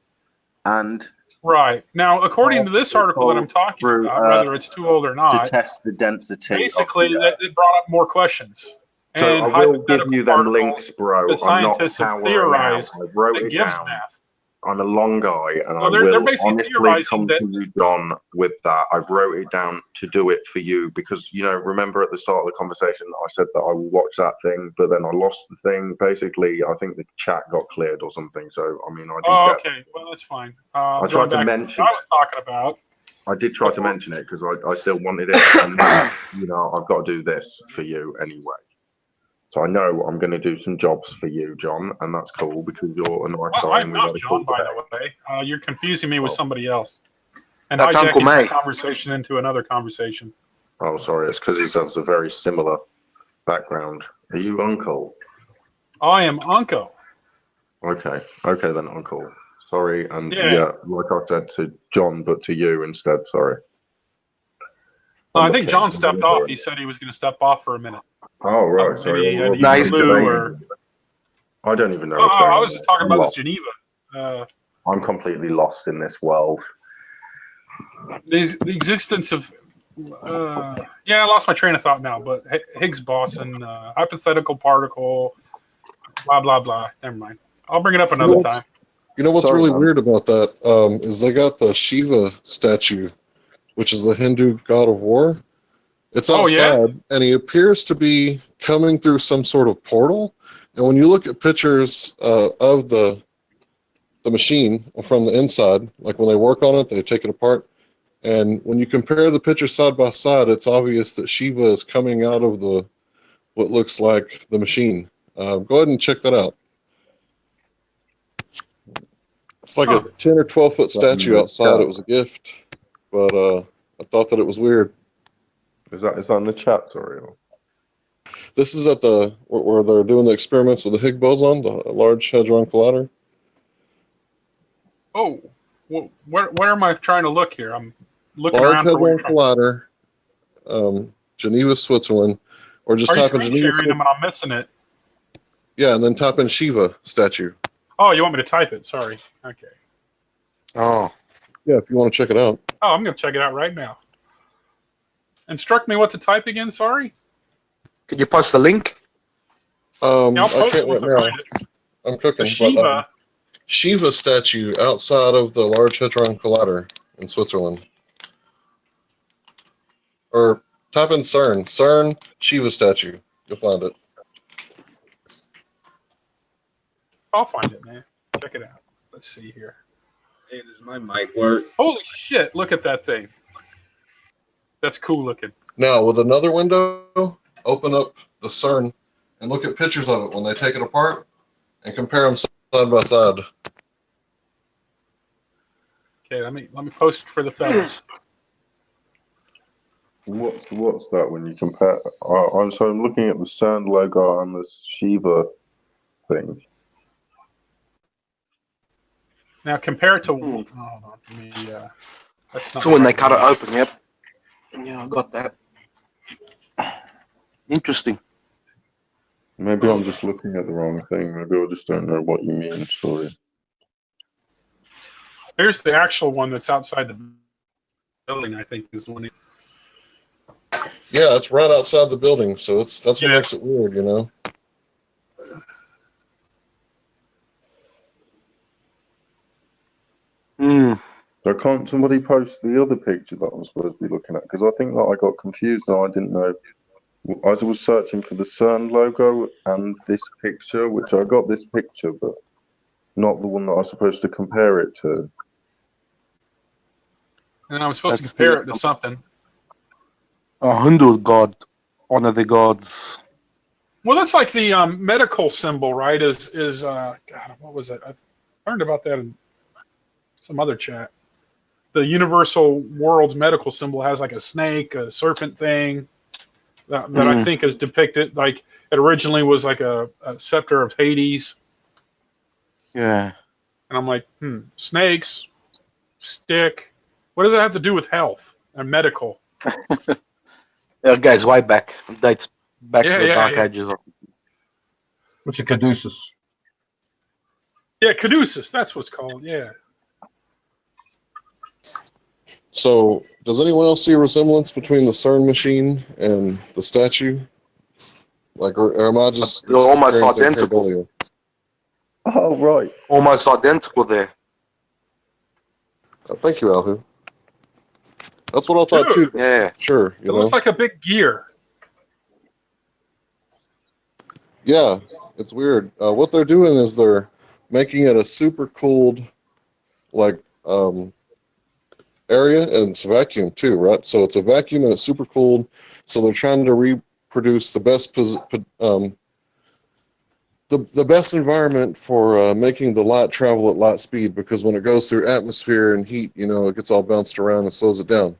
and right now, according to this article that I'm talking about, whether it's too old or not, to test the density. Basically, it brought up more questions. So and I will give you them links, bro. The scientists have theorized I wrote that it gives down. mass. I'm a long guy, and Well, I they're will basically honestly theorizing come to you, John, with that. I've wrote it down to do it for you because, you know, remember at the start of the conversation, I said that I will watch that thing, but then I lost the thing. Basically, I think the chat got cleared or something. So, I mean, I didn't get. Okay. Well, that's fine. I tried to mention. What I was talking about. I did try to mention it because I still wanted it, and you know, I've got to do this for you anyway. So I know I'm going to do some jobs for you, John, and that's cool because you're a nice guy. I'm not John, by the way. You're confusing me with somebody else. And that's Uncle hijacking May. the conversation into another conversation. Oh, sorry. It's because he has a very similar background. Are you Uncle? I am Uncle. Okay. Okay, then, Uncle. Sorry. And Yeah. like I said to John, but to you instead. Sorry. I think John stepped off. He said he was going to step off for a minute. Oh, right. Maybe So, Nice. I don't even know what's going on. I was just talking about this Geneva. I'm completely lost in this world. The existence of... I lost my train of thought now, but Higgs boson, hypothetical particle, blah, blah, blah. Never mind. I'll bring it up another time. You know what's really weird about that is they got the Shiva statue, which is the Hindu god of war. It's outside, and he appears to be coming through some sort of portal. And when you look at pictures of the machine from the inside, like when they work on it, they take it apart. And when you compare the pictures side by side, it's obvious that Shiva is coming out of what looks like the machine. Go ahead and check that out. It's like a 10 or 12 foot statue outside. It was a gift, but I thought that it was weird. Is that in the chat, sorry? This is at where they're doing the experiments with the Higgs boson, the Large Hadron Collider. Oh, well, where am I trying to look here? I'm looking Large around for Hadron Collider, Geneva, Switzerland, or just type in Geneva. Them and I'm missing it. Yeah, and then type in Shiva statue. Oh, you want me to type it? Sorry. Okay. Oh. Yeah, if you want to check it out. Oh, I'm going to check it out right now. Instruct me what to type again, sorry? Could you post the link? I'll I post can't it right now. I'm cooking. Shiva. Shiva statue outside of the Large Hadron Collider in Switzerland. Or type in CERN. CERN Shiva statue. You'll find it. I'll find it, man. Check it out. Let's see here. Hey, does my mic work? Holy shit, look at that thing. That's cool looking. Now, with another window, open up the CERN and look at pictures of it when they take it apart and compare them side by side. Okay, let me post it for the fellas. What's that when you compare? I'm looking at the CERN logo and this Shiva thing. Now compare it to. Hold on, that's not So when they cut it open, yep. Yeah, I got that. Interesting. Maybe I'm just looking at the wrong thing. Maybe I just don't know what you mean. Sorry. Here's the actual one that's outside the building. I think is the one. Yeah, it's right outside the building, so that's what makes it weird, you know. So can't somebody post the other picture that I'm supposed to be looking at? Because I think that I got confused and I didn't know. I was searching for the CERN logo and this picture, which I got this picture, but not the one that I was supposed to compare it to. And I was supposed to compare it to something. A Hindu god, one of the gods. Well, that's like the medical symbol, right? God, what was it? I learned about that in some other chat. The universal world's medical symbol has like a snake, a serpent thing that I think is depicted. Like it originally was like a scepter of Hades. Yeah. And I'm like, snakes, stick. What does that have to do with health and medical? Guys, way back. Dates back to the Dark Ages. What's a caduceus? Yeah, caduceus. That's what's called. Yeah. So, does anyone else see a resemblance between the CERN machine and the statue? Like, or am I just They're almost experiencing identical. pareidolia? Oh, right. Almost identical there. Thank you, Alhu. That's what I thought too. Yeah. Sure. It looks like a big gear. Yeah, it's weird. What they're doing is they're making it a super cooled, like, area, and it's a vacuum too, right? So it's a vacuum and it's super cooled. So they're trying to reproduce the best the best environment for making the light travel at light speed, because when it goes through atmosphere and heat, it gets all bounced around and slows it down.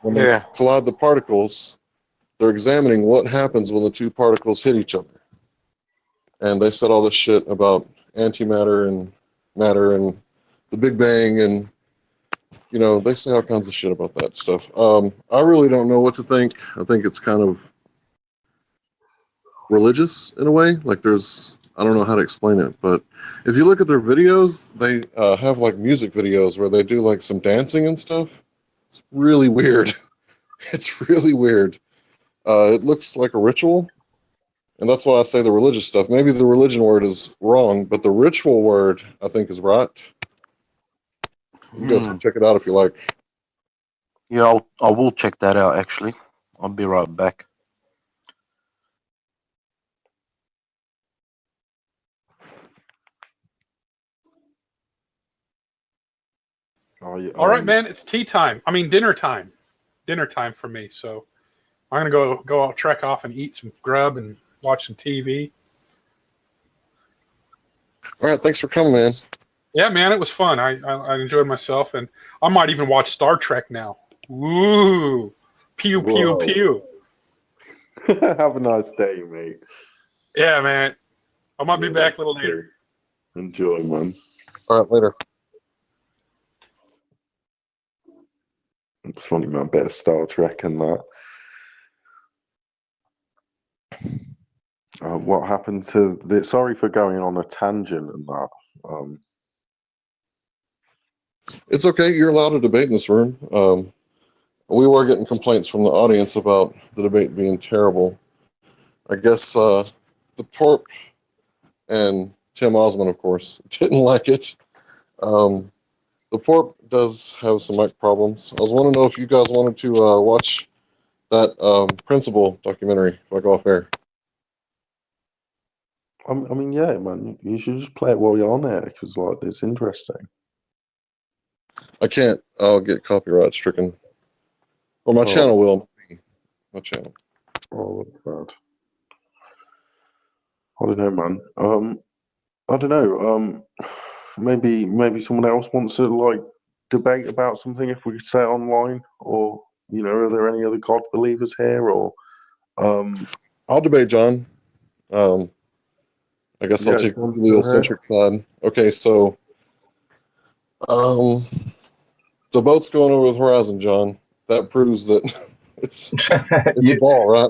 When they collide the particles, they're examining what happens when the two particles hit each other. And they said all this shit about antimatter and matter and the Big Bang, and they say all kinds of shit about that stuff. I really don't know what to think. I think it's kind of religious in a way. Like I don't know how to explain it, but if you look at their videos, they have like music videos where they do like some dancing and stuff. It's really weird. It's really weird. It looks like a ritual, and that's why I say the religious stuff. Maybe the religion word is wrong, but the ritual word I think is right. You guys can check it out if you like. Yeah, I will check that out, actually. I'll be right back. All right, man. It's tea time. I mean, dinner time. Dinner time for me. So I'm going to go out, trek off and eat some grub and watch some TV. All right. Thanks for coming, man. Yeah, man. It was fun. I enjoyed myself, and I might even watch Star Trek now. Ooh. Pew, pew, pew. Have a nice day, mate. Yeah, man. I might be back a little later. Enjoy, man. All right, later. It's funny, man. Better Star Trek and that. What happened to the? Sorry for going on a tangent and that. It's okay. You're allowed to debate in this room. We were getting complaints from the audience about the debate being terrible. I guess the Porp and Tim Osmond, of course, didn't like it. The Porp does have some mic problems. I was wanting to know if you guys wanted to watch that Principle documentary, if I go off air. I mean, yeah, man. You should just play it while you're on air, because like it's interesting. I can't. I'll get copyright stricken. Well, my channel will. My channel. Oh, that's bad. I don't know, man. I don't know. Maybe someone else wants to like debate about something. If we could say it online, or are there any other God believers here? Or I'll debate John. I guess I'll take the heliocentric side. Okay, so the boat's going over the horizon, John. That proves that it's a ball, right?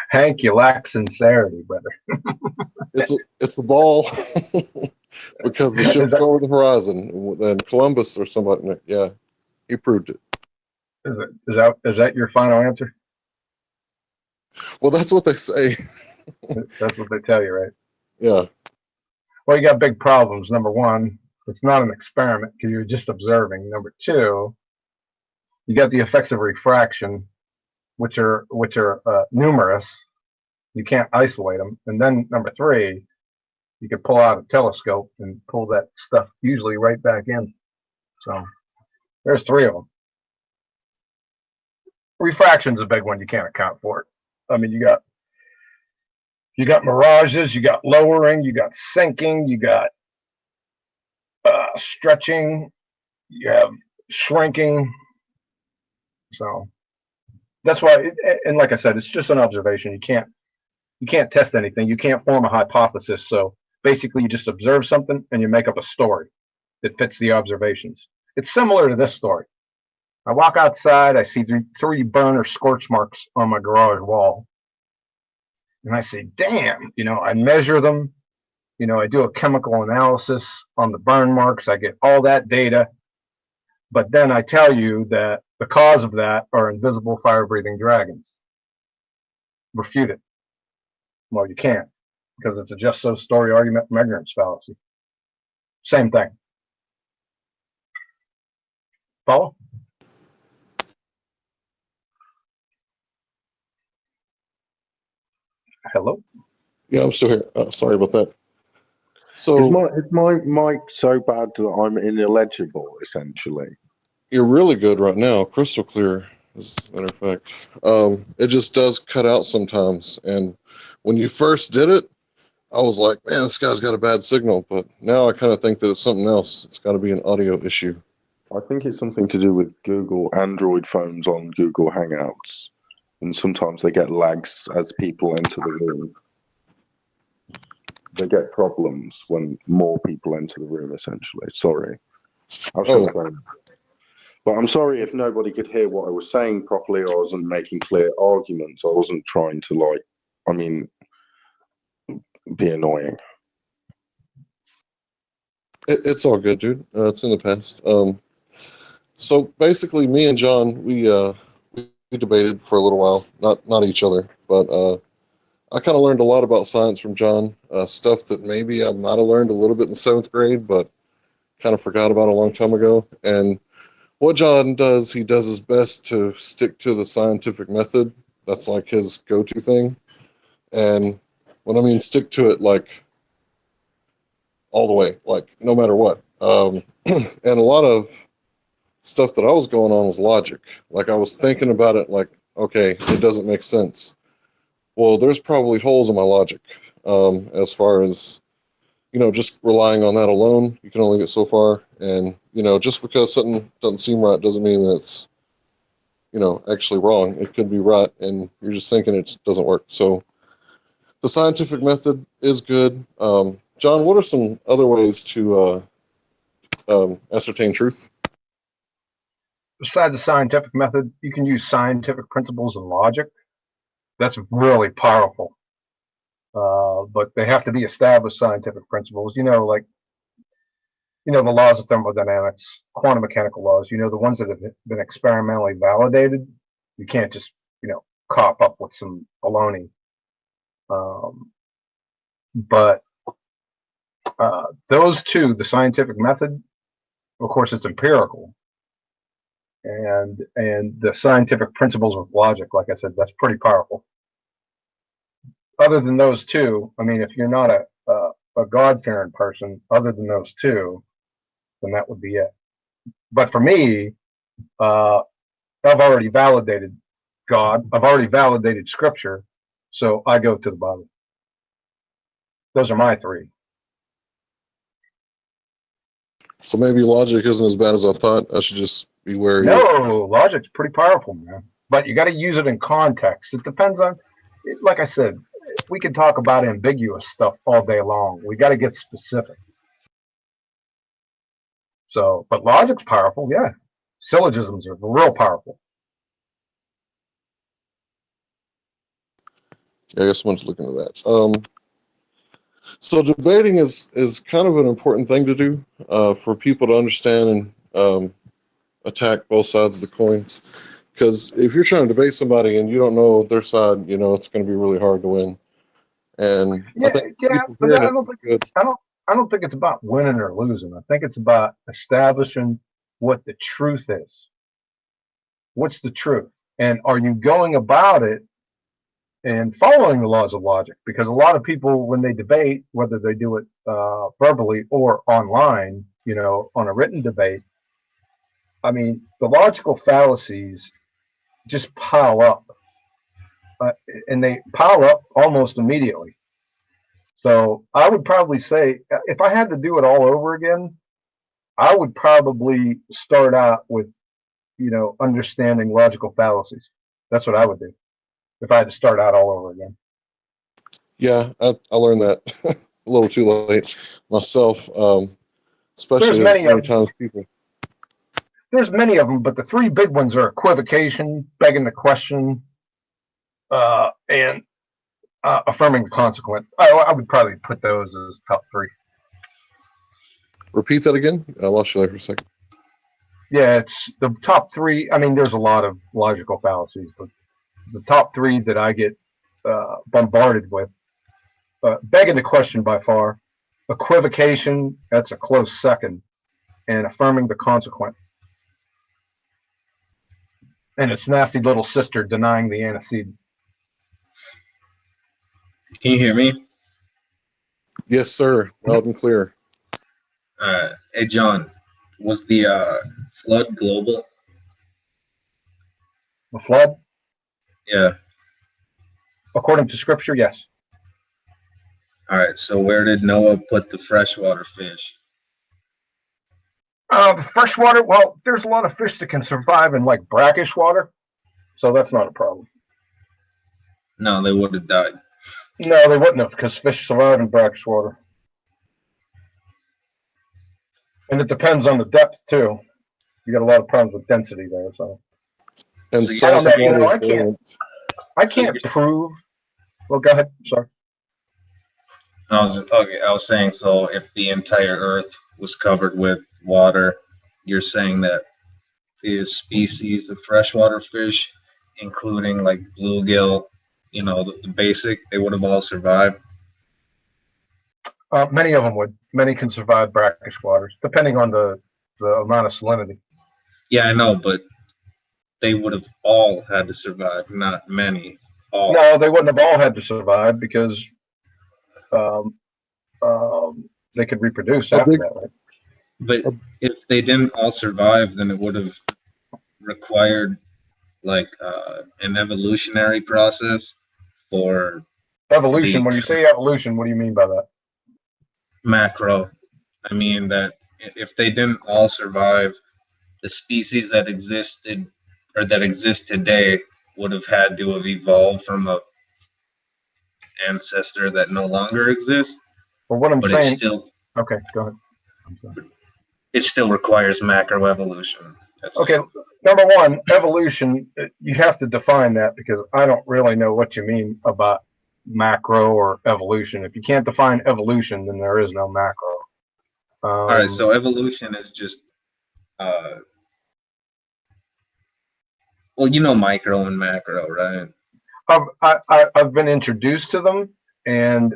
Hank, you lack sincerity, brother. It's a ball because the ship's going over the horizon. And Columbus or somebody, yeah, he proved it. Is that your final answer? Well, that's what they say. That's what they tell you, right? Yeah. Well, you got big problems. Number one, It's not an experiment because you're just observing. Number two, you got the effects of refraction, which are numerous. You can't isolate them. And then number three, you can pull out a telescope and pull that stuff usually right back in. So there's three of them. Refraction's a big one. You can't account for it. I mean, you got mirages, you got lowering, you got sinking, you got stretching, you have shrinking. So that's why, and like I said, it's just an observation. You can't test anything. You can't form a hypothesis. So basically, you just observe something and you make up a story that fits the observations. It's similar to this story. I walk outside, I see three burn or scorch marks on my garage wall. And I say, damn, I measure them. I do a chemical analysis on the burn marks. I get all that data. But then I tell you that the cause of that are invisible fire-breathing dragons. Refute it. Well, you can't, because it's a just so story argument from ignorance fallacy. Same thing. Follow? Hello? Yeah, I'm still here. Sorry about that. So is my mic so bad that I'm ineligible, essentially? You're really good right now, crystal clear, as a matter of fact. It just does cut out sometimes. And when you first did it, I was like, man, this guy's got a bad signal. But now I kind of think that it's something else. It's got to be an audio issue. I think it's something to do with Google Android phones on Google Hangouts. And sometimes they get lags as people enter the room. They get problems when more people enter the room, essentially. Sorry. But I'm sorry if nobody could hear what I was saying properly, or I wasn't making clear arguments. I wasn't trying to, be annoying. It's all good, dude. It's in the past. So basically, me and John, we debated for a little while. Not each other, but I kind of learned a lot about science from John. Stuff that maybe I might have learned a little bit in 7th grade, but kind of forgot about a long time ago. And what John does, he does his best to stick to the scientific method. That's like his go-to thing. And when I mean stick to it, like all the way, like no matter what. And a lot of stuff that I was going on was logic. Like I was thinking about it like, okay, it doesn't make sense. Well, there's probably holes in my logic as far as, just relying on that alone. You can only get so far. And, just because something doesn't seem right doesn't mean that it's, actually wrong. It could be right, and you're just thinking it doesn't work. So the scientific method is good. John, what are some other ways to ascertain truth? Besides the scientific method, you can use scientific principles and logic. That's really powerful. But they have to be established scientific principles, the laws of thermodynamics, quantum mechanical laws, the ones that have been experimentally validated. You can't just, cop up with some baloney. But those two, the scientific method, of course, it's empirical. And the scientific principles with logic, like I said, that's pretty powerful. Other than those two, I mean, if you're not a God-fearing person, other than those two, then that would be it. But for me, I've already validated God. I've already validated Scripture, so I go to the Bible. Those are my three. So maybe logic isn't as bad as I thought. I should just be wary. No, logic's pretty powerful, man. But you got to use it in context. It depends on, like I said, we can talk about ambiguous stuff all day long. We got to get specific. So, but logic's powerful, yeah. Syllogisms are real powerful. I guess I'm going to look into that. So debating is kind of an important thing to do for people to understand and attack both sides of the coins. Because if you're trying to debate somebody and you don't know their side, it's going to be really hard to win. And Yeah, I think but I don't I don't think it's about winning or losing. I think it's about establishing what the truth is. What's the truth? And are you going about it and following the laws of logic? Because a lot of people, when they debate, whether they do it verbally or online, you know, on a written debate, I mean, the logical fallacies just pile up. And they pile up almost immediately. So I would probably say, if I had to do it all over again, I would probably start out with, you know, understanding logical fallacies. That's what I would do if I had to start out all over again. Yeah, I learned that a little too late myself, especially as many times people. There's many of them, but the three big ones are equivocation, begging the question, and affirming the consequent. I would probably put those as top three. Repeat that again. I lost you there for a second. Yeah, it's the top three. I mean, there's a lot of logical fallacies, but the top three that I get bombarded with, begging the question by far, equivocation, that's a close second, and affirming the consequent. And its nasty little sister denying the antecedent. Can you hear me? Yes, sir. Loud and clear. Hey, John, was the flood global? The flood? Yeah. According to scripture, yes. All right, so where did Noah put the freshwater fish? The freshwater, well, there's a lot of fish that can survive in like brackish water, so that's not a problem. No, they would have died. No, they wouldn't have, because fish survive in brackish water. And it depends on the depth too. You got a lot of problems with density there, so. And so I don't know, you know, I can't prove. Well, go ahead. Sorry. I was saying, so if the entire Earth was covered with water, you're saying that the species of freshwater fish, including like bluegill, you know, the basic, they would have all survived? Many of them would. Many can survive brackish waters, depending on the amount of salinity. Yeah, I know, but they would have all had to survive, not many. All. No, they wouldn't have all had to survive because they could reproduce after that, right? But if they didn't all survive, then it would have required like an evolutionary process for evolution. When you say evolution, what do you mean by that? Macro. I mean that if they didn't all survive, the species that existed or that exist today would have had to have evolved from a ancestor that no longer exists. Well, what I'm saying. Okay, go ahead. It still requires macroevolution. Okay, number one, evolution. You have to define that because I don't really know what you mean about macro or evolution. If you can't define evolution, then there is no macro. All right, so evolution is just, well, you know, micro and macro, right? I've been introduced to them, and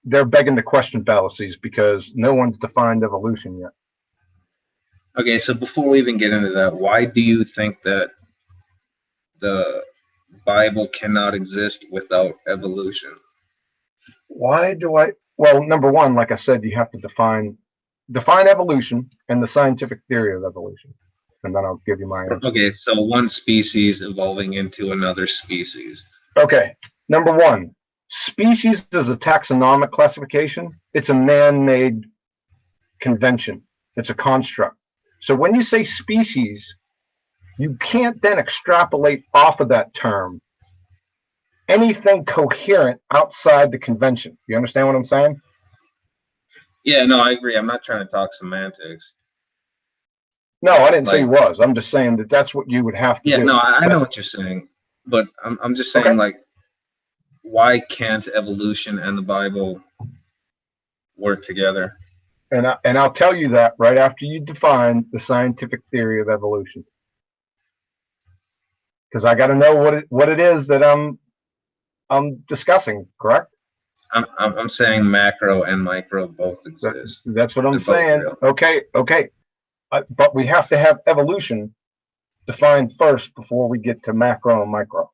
they're begging the question fallacies because no one's defined evolution yet. Okay, so before we even get into that, why do you think that the Bible cannot exist without evolution? Why do I? Well, number one, like I said, you have to define evolution and the scientific theory of evolution, and then I'll give you my answer. Okay, so one species evolving into another species. Okay, number one, species is a taxonomic classification. It's a man-made convention. It's a construct. So when you say species, you can't then extrapolate off of that term anything coherent outside the convention. You understand what I'm saying? Yeah, no, I agree. I'm not trying to talk semantics. No, I didn't say he was. I'm just saying that that's what you would have to do. Yeah, no, I know what you're saying. But I'm just saying, like, why can't evolution and the Bible work together? And I'll tell you that right after you define the scientific theory of evolution, because I got to know what it is that I'm discussing. Correct? I'm saying macro and micro both exist. That's what I'm They're both saying. real. Okay. But we have to have evolution defined first before we get to macro and micro.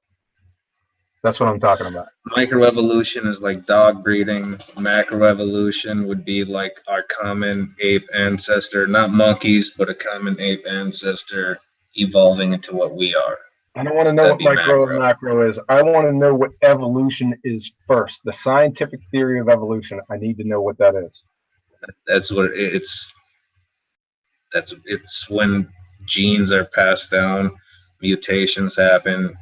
That's what I'm talking about. Microevolution is like dog breeding. Macroevolution would be like our common ape ancestor, not monkeys, but a common ape ancestor evolving into what we are. I don't want to know what micro and macro is. I want to know what evolution is first. The scientific theory of evolution. I need to know what that is. That's what it's. It's when genes are passed down, mutations happen,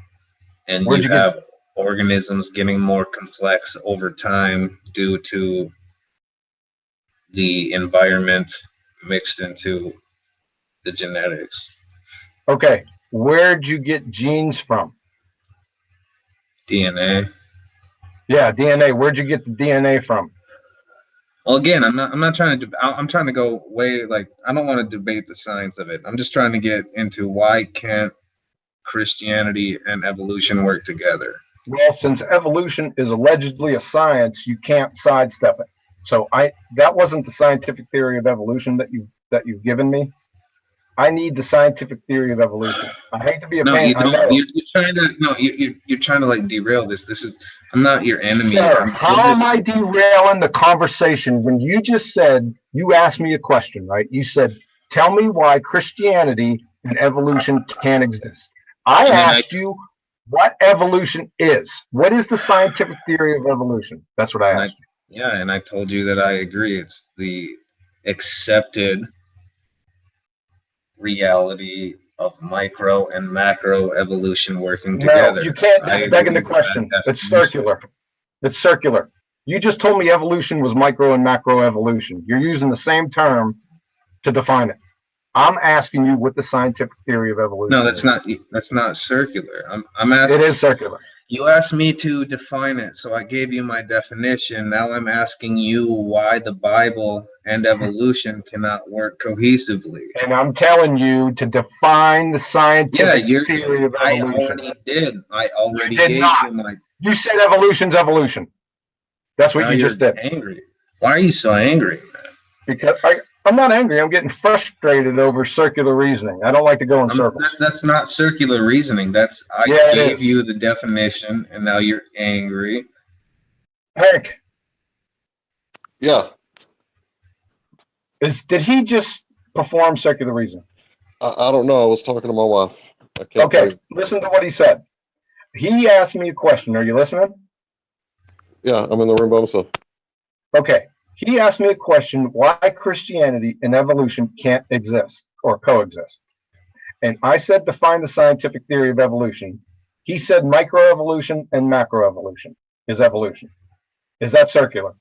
and you have organisms getting more complex over time due to the environment mixed into the genetics. Okay, where'd you get genes from? DNA. Yeah, DNA. Where'd you get the DNA from? Well, again, I'm not trying to. I'm trying to go way like I don't want to debate the science of it. I'm just trying to get into why can't Christianity and evolution work together? Well, since evolution is allegedly a science, you can't sidestep it. So that wasn't the scientific theory of evolution that you've given me. I need the scientific theory of evolution. I hate to be a pain. You don't. You're trying to like derail this. I'm not your enemy. Sir, how am I derailing the conversation when you just said, you asked me a question, right? You said, tell me why Christianity and evolution can't exist. I asked you what evolution is. What is the scientific theory of evolution? That's what I asked you. Yeah, and I told you that I agree. It's the accepted reality of micro and macro evolution working together. No, you can't. That's begging the question. It's circular. It's circular. You just told me evolution was micro and macro evolution. You're using the same term to define it. I'm asking you what the scientific theory of evolution is. No, that's not circular. I'm asking. It is circular. You asked me to define it, so I gave you my definition. Now I'm asking you why the Bible and evolution cannot work cohesively. And I'm telling you to define the scientific theory of evolution. I already did gave not. you my. You said evolution's evolution. That's what you just did. Angry. Why are you so angry, man? Because I'm not angry. I'm getting frustrated over circular reasoning. I don't like to go in circles. That's not circular reasoning. I gave you the definition, and now you're angry. Hank. Yeah. Did he just perform circular reasoning? I don't know. I was talking to my wife. I can't Okay, listen to what he said. He asked me a question. Are you listening? Yeah, I'm in the room by myself. Okay. He asked me a question, why Christianity and evolution can't exist or coexist. And I said, define the scientific theory of evolution. He said microevolution and macroevolution is evolution. Is that circular?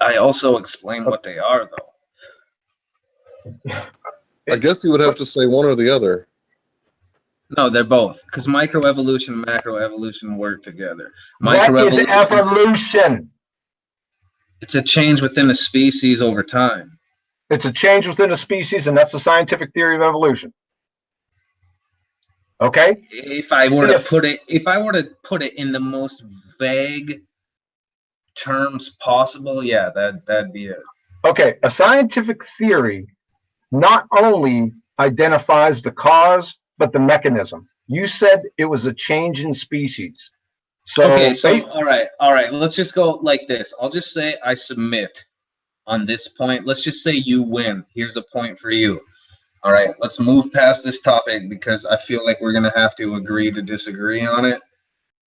I also explained what they are, though. I guess you would have to say one or the other. No, they're both. Because microevolution and macroevolution work together. What is evolution? It's a change within a species over time. It's a change within a species, and that's the scientific theory of evolution. Okay? If I were to put it in the most vague terms possible, yeah, that'd be it. Okay, a scientific theory not only identifies the cause, but the mechanism. You said it was a change in species. So, all right. Let's just go like this. I'll just say I submit on this point. Let's just say you win. Here's a point for you. All right, let's move past this topic because I feel like we're gonna have to agree to disagree on it.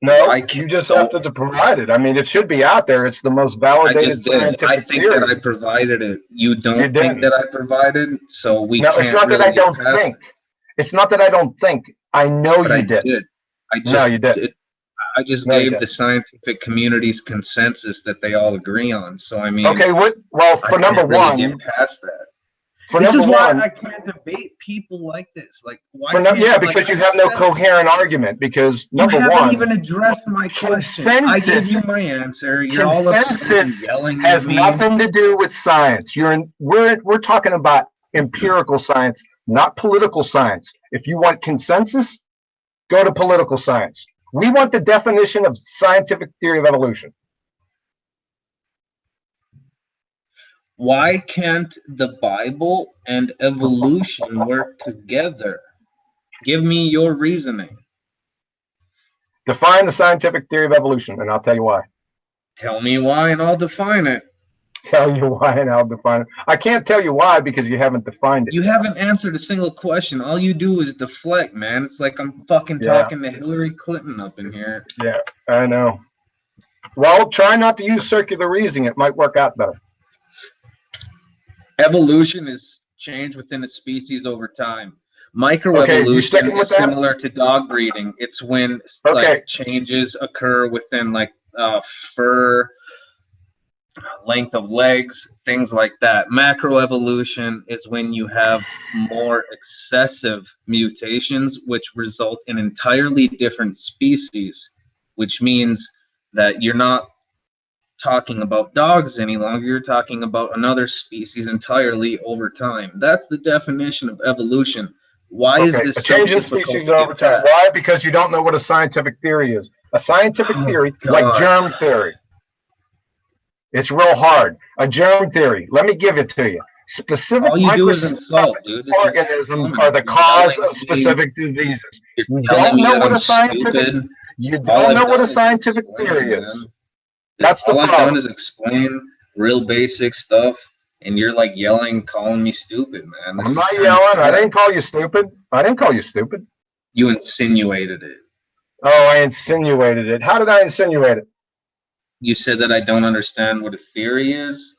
No, you just have to provide it. I mean, it should be out there. It's the most validated scientific I think theory. that I provided it. You don't think that I provided, so we No, can't. it's not that I don't think. It's not that I don't think. I know you did. No, you did. I just gave the scientific community's consensus that they all agree on. So I mean, okay. Well, for number one, get past that. This is why I can't debate people like this. Like, why? Because you have no coherent argument. Because number one, you haven't even addressed my question. I gave you my answer. You're all consensus yelling has at me. nothing to do with science. We're talking about empirical science, not political science. If you want consensus, go to political science. We want the definition of scientific theory of evolution. Why can't the Bible and evolution work together? Give me your reasoning. Define the scientific theory of evolution, and I'll tell you why. Tell me why, and I'll define it. Tell you why, and I'll define it. I can't tell you why because you haven't defined it. You haven't answered a single question. All you do is deflect, man. It's like I'm fucking talking to Hillary Clinton up in here. Yeah, I know. Well, try not to use circular reasoning. It might work out better. Evolution is change within a species over time. Microevolution is similar to dog breeding. It's when like changes occur within like fur, length of legs, things like that. Macroevolution is when you have more excessive mutations which result in entirely different species, which means that you're not talking about dogs any longer, you're talking about another species entirely over time. That's the definition of evolution. Why is this a change in species over time? Why? Because you don't know what a scientific theory is. A scientific theory, like germ theory, it's real hard. A germ theory, let me give it to you. Specific microscopic organisms are the cause of specific diseases. You don't know what a scientific theory is. That's the problem. All I've done is explain real basic stuff, and you're like yelling, calling me stupid, man. I'm not yelling. I didn't call you stupid. I didn't call you stupid. You insinuated it. Oh, I insinuated it. How did I insinuate it? You said that I don't understand what a theory is.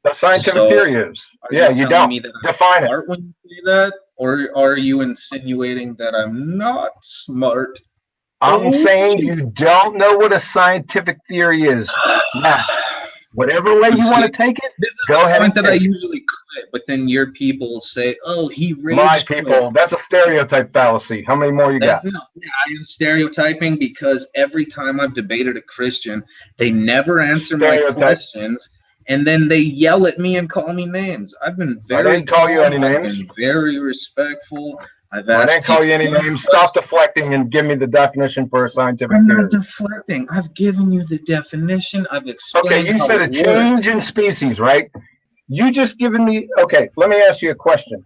A scientific theory is. Yeah, you don't. Define it. When you say that, or are you insinuating that I'm not smart? I'm saying you don't know what a scientific theory is. Now, whatever way you want to take it, go ahead and that I usually quit, but then your people say, "Oh, he rage my people." That's a stereotype fallacy. How many more you got? No, I am stereotyping because every time I've debated a Christian, they never answer my questions, and then they yell at me and call me names. I've been very. I didn't call you any names. I've been very respectful. I didn't call you any names. Stop deflecting and give me the definition for a scientific theory. I'm not deflecting. I've given you the definition. I've explained. Okay, you said a change in species, right? You just given me. Okay, let me ask you a question.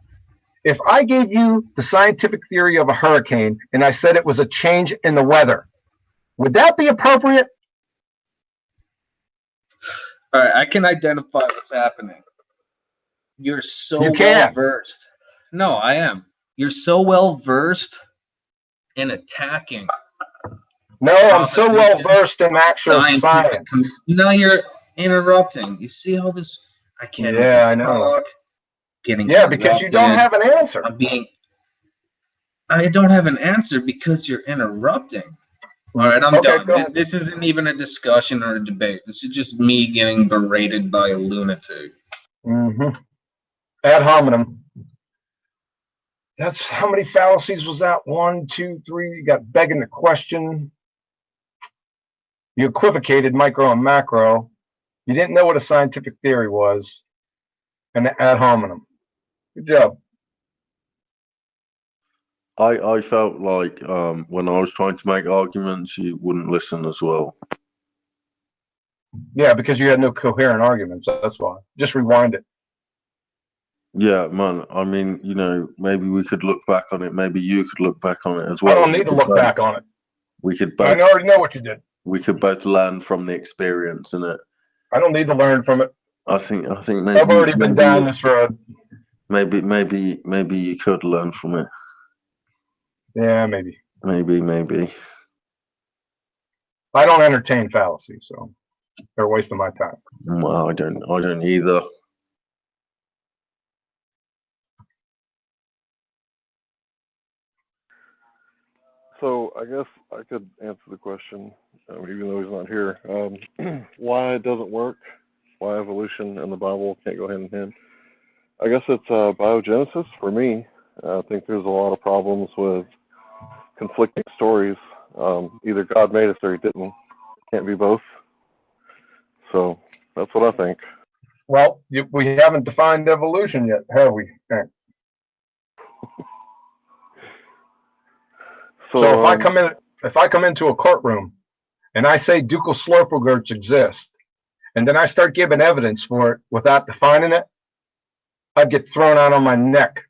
If I gave you the scientific theory of a hurricane and I said it was a change in the weather, would that be appropriate? All right, I can identify what's happening. You're so well versed. No, I am. You're so well versed in attacking. No, I'm so well versed in actual science. Now you're interrupting. You see how this? I can't. Yeah, I know. Yeah, because you don't have an answer. I don't have an answer because you're interrupting. All right, I'm done. This isn't even a discussion or a debate. This is just me getting berated by a lunatic. Ad hominem. That's how many fallacies was that? 1, 2, 3. You got begging the question. You equivocated micro and macro. You didn't know what a scientific theory was. And the ad hominem. Good job. I felt like when I was trying to make arguments, you wouldn't listen as well. Yeah, because you had no coherent arguments. That's why. Just rewind it. Yeah, man. I mean, you know, maybe we could look back on it. Maybe you could look back on it as well. I don't need to look back on it. We could both. I already know what you did. We could both learn from the experience, innit? I don't need to learn from it. I think maybe I've already been down this road. Maybe you could learn from it. Yeah, maybe. Maybe. I don't entertain fallacies, so they're a waste of my time. Well, I don't either. So I guess I could answer the question, even though he's not here. Why it doesn't work? Why evolution and the Bible can't go hand in hand? I guess it's biogenesis for me. I think there's a lot of problems with conflicting stories. Either God made us or he didn't. It can't be both. So that's what I think. Well, we haven't defined evolution yet, have we? So if if I come into a courtroom and I say ducal slurpelgerts exist, and then I start giving evidence for it without defining it, I'd get thrown out on my neck.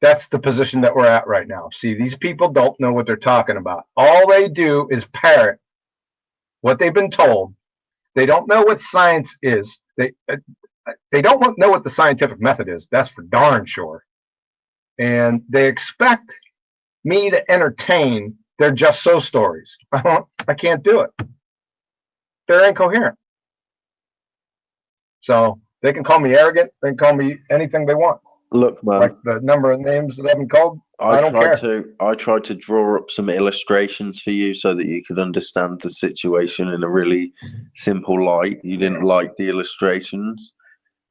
That's the position that we're at right now. See, these people don't know what they're talking about. All they do is parrot what they've been told. They don't know what science is. They don't know what the scientific method is. That's for darn sure. And they expect me to entertain their just so stories. I can't do it. They're incoherent. So they can call me arrogant. They can call me anything they want. Look, man. Like the number of names that I've been called, I don't care. I tried to draw up some illustrations for you so that you could understand the situation in a really simple light. You didn't like the illustrations,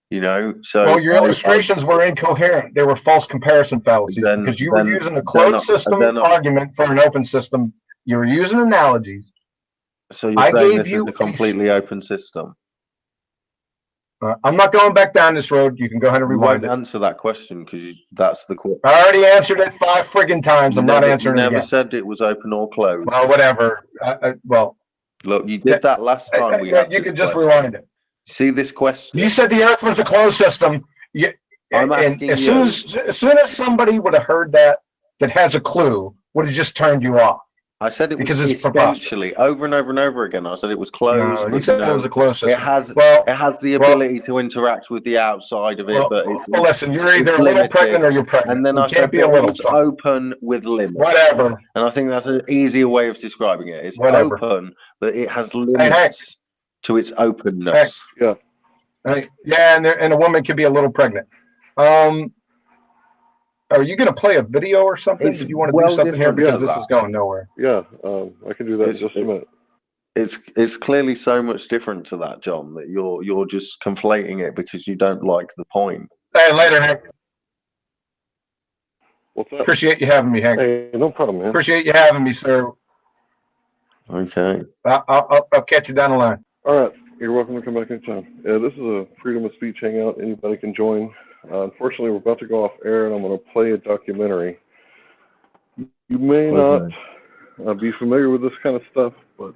you know. So well, your illustrations were incoherent. They were false comparison fallacies because you were using a closed system argument for an open system. You were using analogies. So you're saying this is a completely open system? I'm not going back down this road. You can go ahead and rewind it. Answer that question because that's the question. I already answered it 5 friggin' times. I'm not answering it again. You never said it was open or closed. Well, whatever. Well, look, you did that last time. You can just rewind it. See this question? You said the Earth was a closed system. I'm asking as soon as somebody would have heard that has a clue, would have just turned you off. I said it was essentially over and over and over again. I said it was closed. No, you said it was a closed system. It has the ability to interact with the outside of it, but it's listen. You're either a little pregnant or you're pregnant. And then I said it's open with limits. Whatever. And I think that's an easier way of describing it. It's open, but it has limits to its openness. Yeah. Yeah, and a woman could be a little pregnant. Are you going to play a video or something? Do you want to do something here because this is going nowhere? Yeah, I can do that in just a minute. It's clearly so much different to that, John, that you're just conflating it because you don't like the point. Hey, later, Hank. What's that? Appreciate you having me, Hank. Hey, no problem, man. Appreciate you having me, sir. Okay. I'll catch you down the line. All right. You're welcome to come back anytime. Yeah, this is a freedom of speech hangout. Anybody can join. Unfortunately, we're about to go off air, and I'm going to play a documentary. You may not be familiar with this kind of stuff, but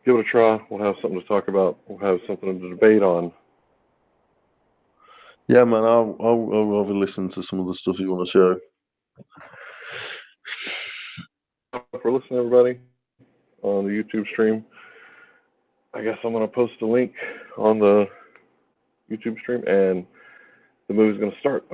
give it a try. We'll have something to talk about. We'll have something to debate on. Yeah, man, I'll rather listen to some of the stuff you want to show. For listening, everybody, on the YouTube stream. I guess I'm going to post a link on the YouTube stream, and the movie's going to start.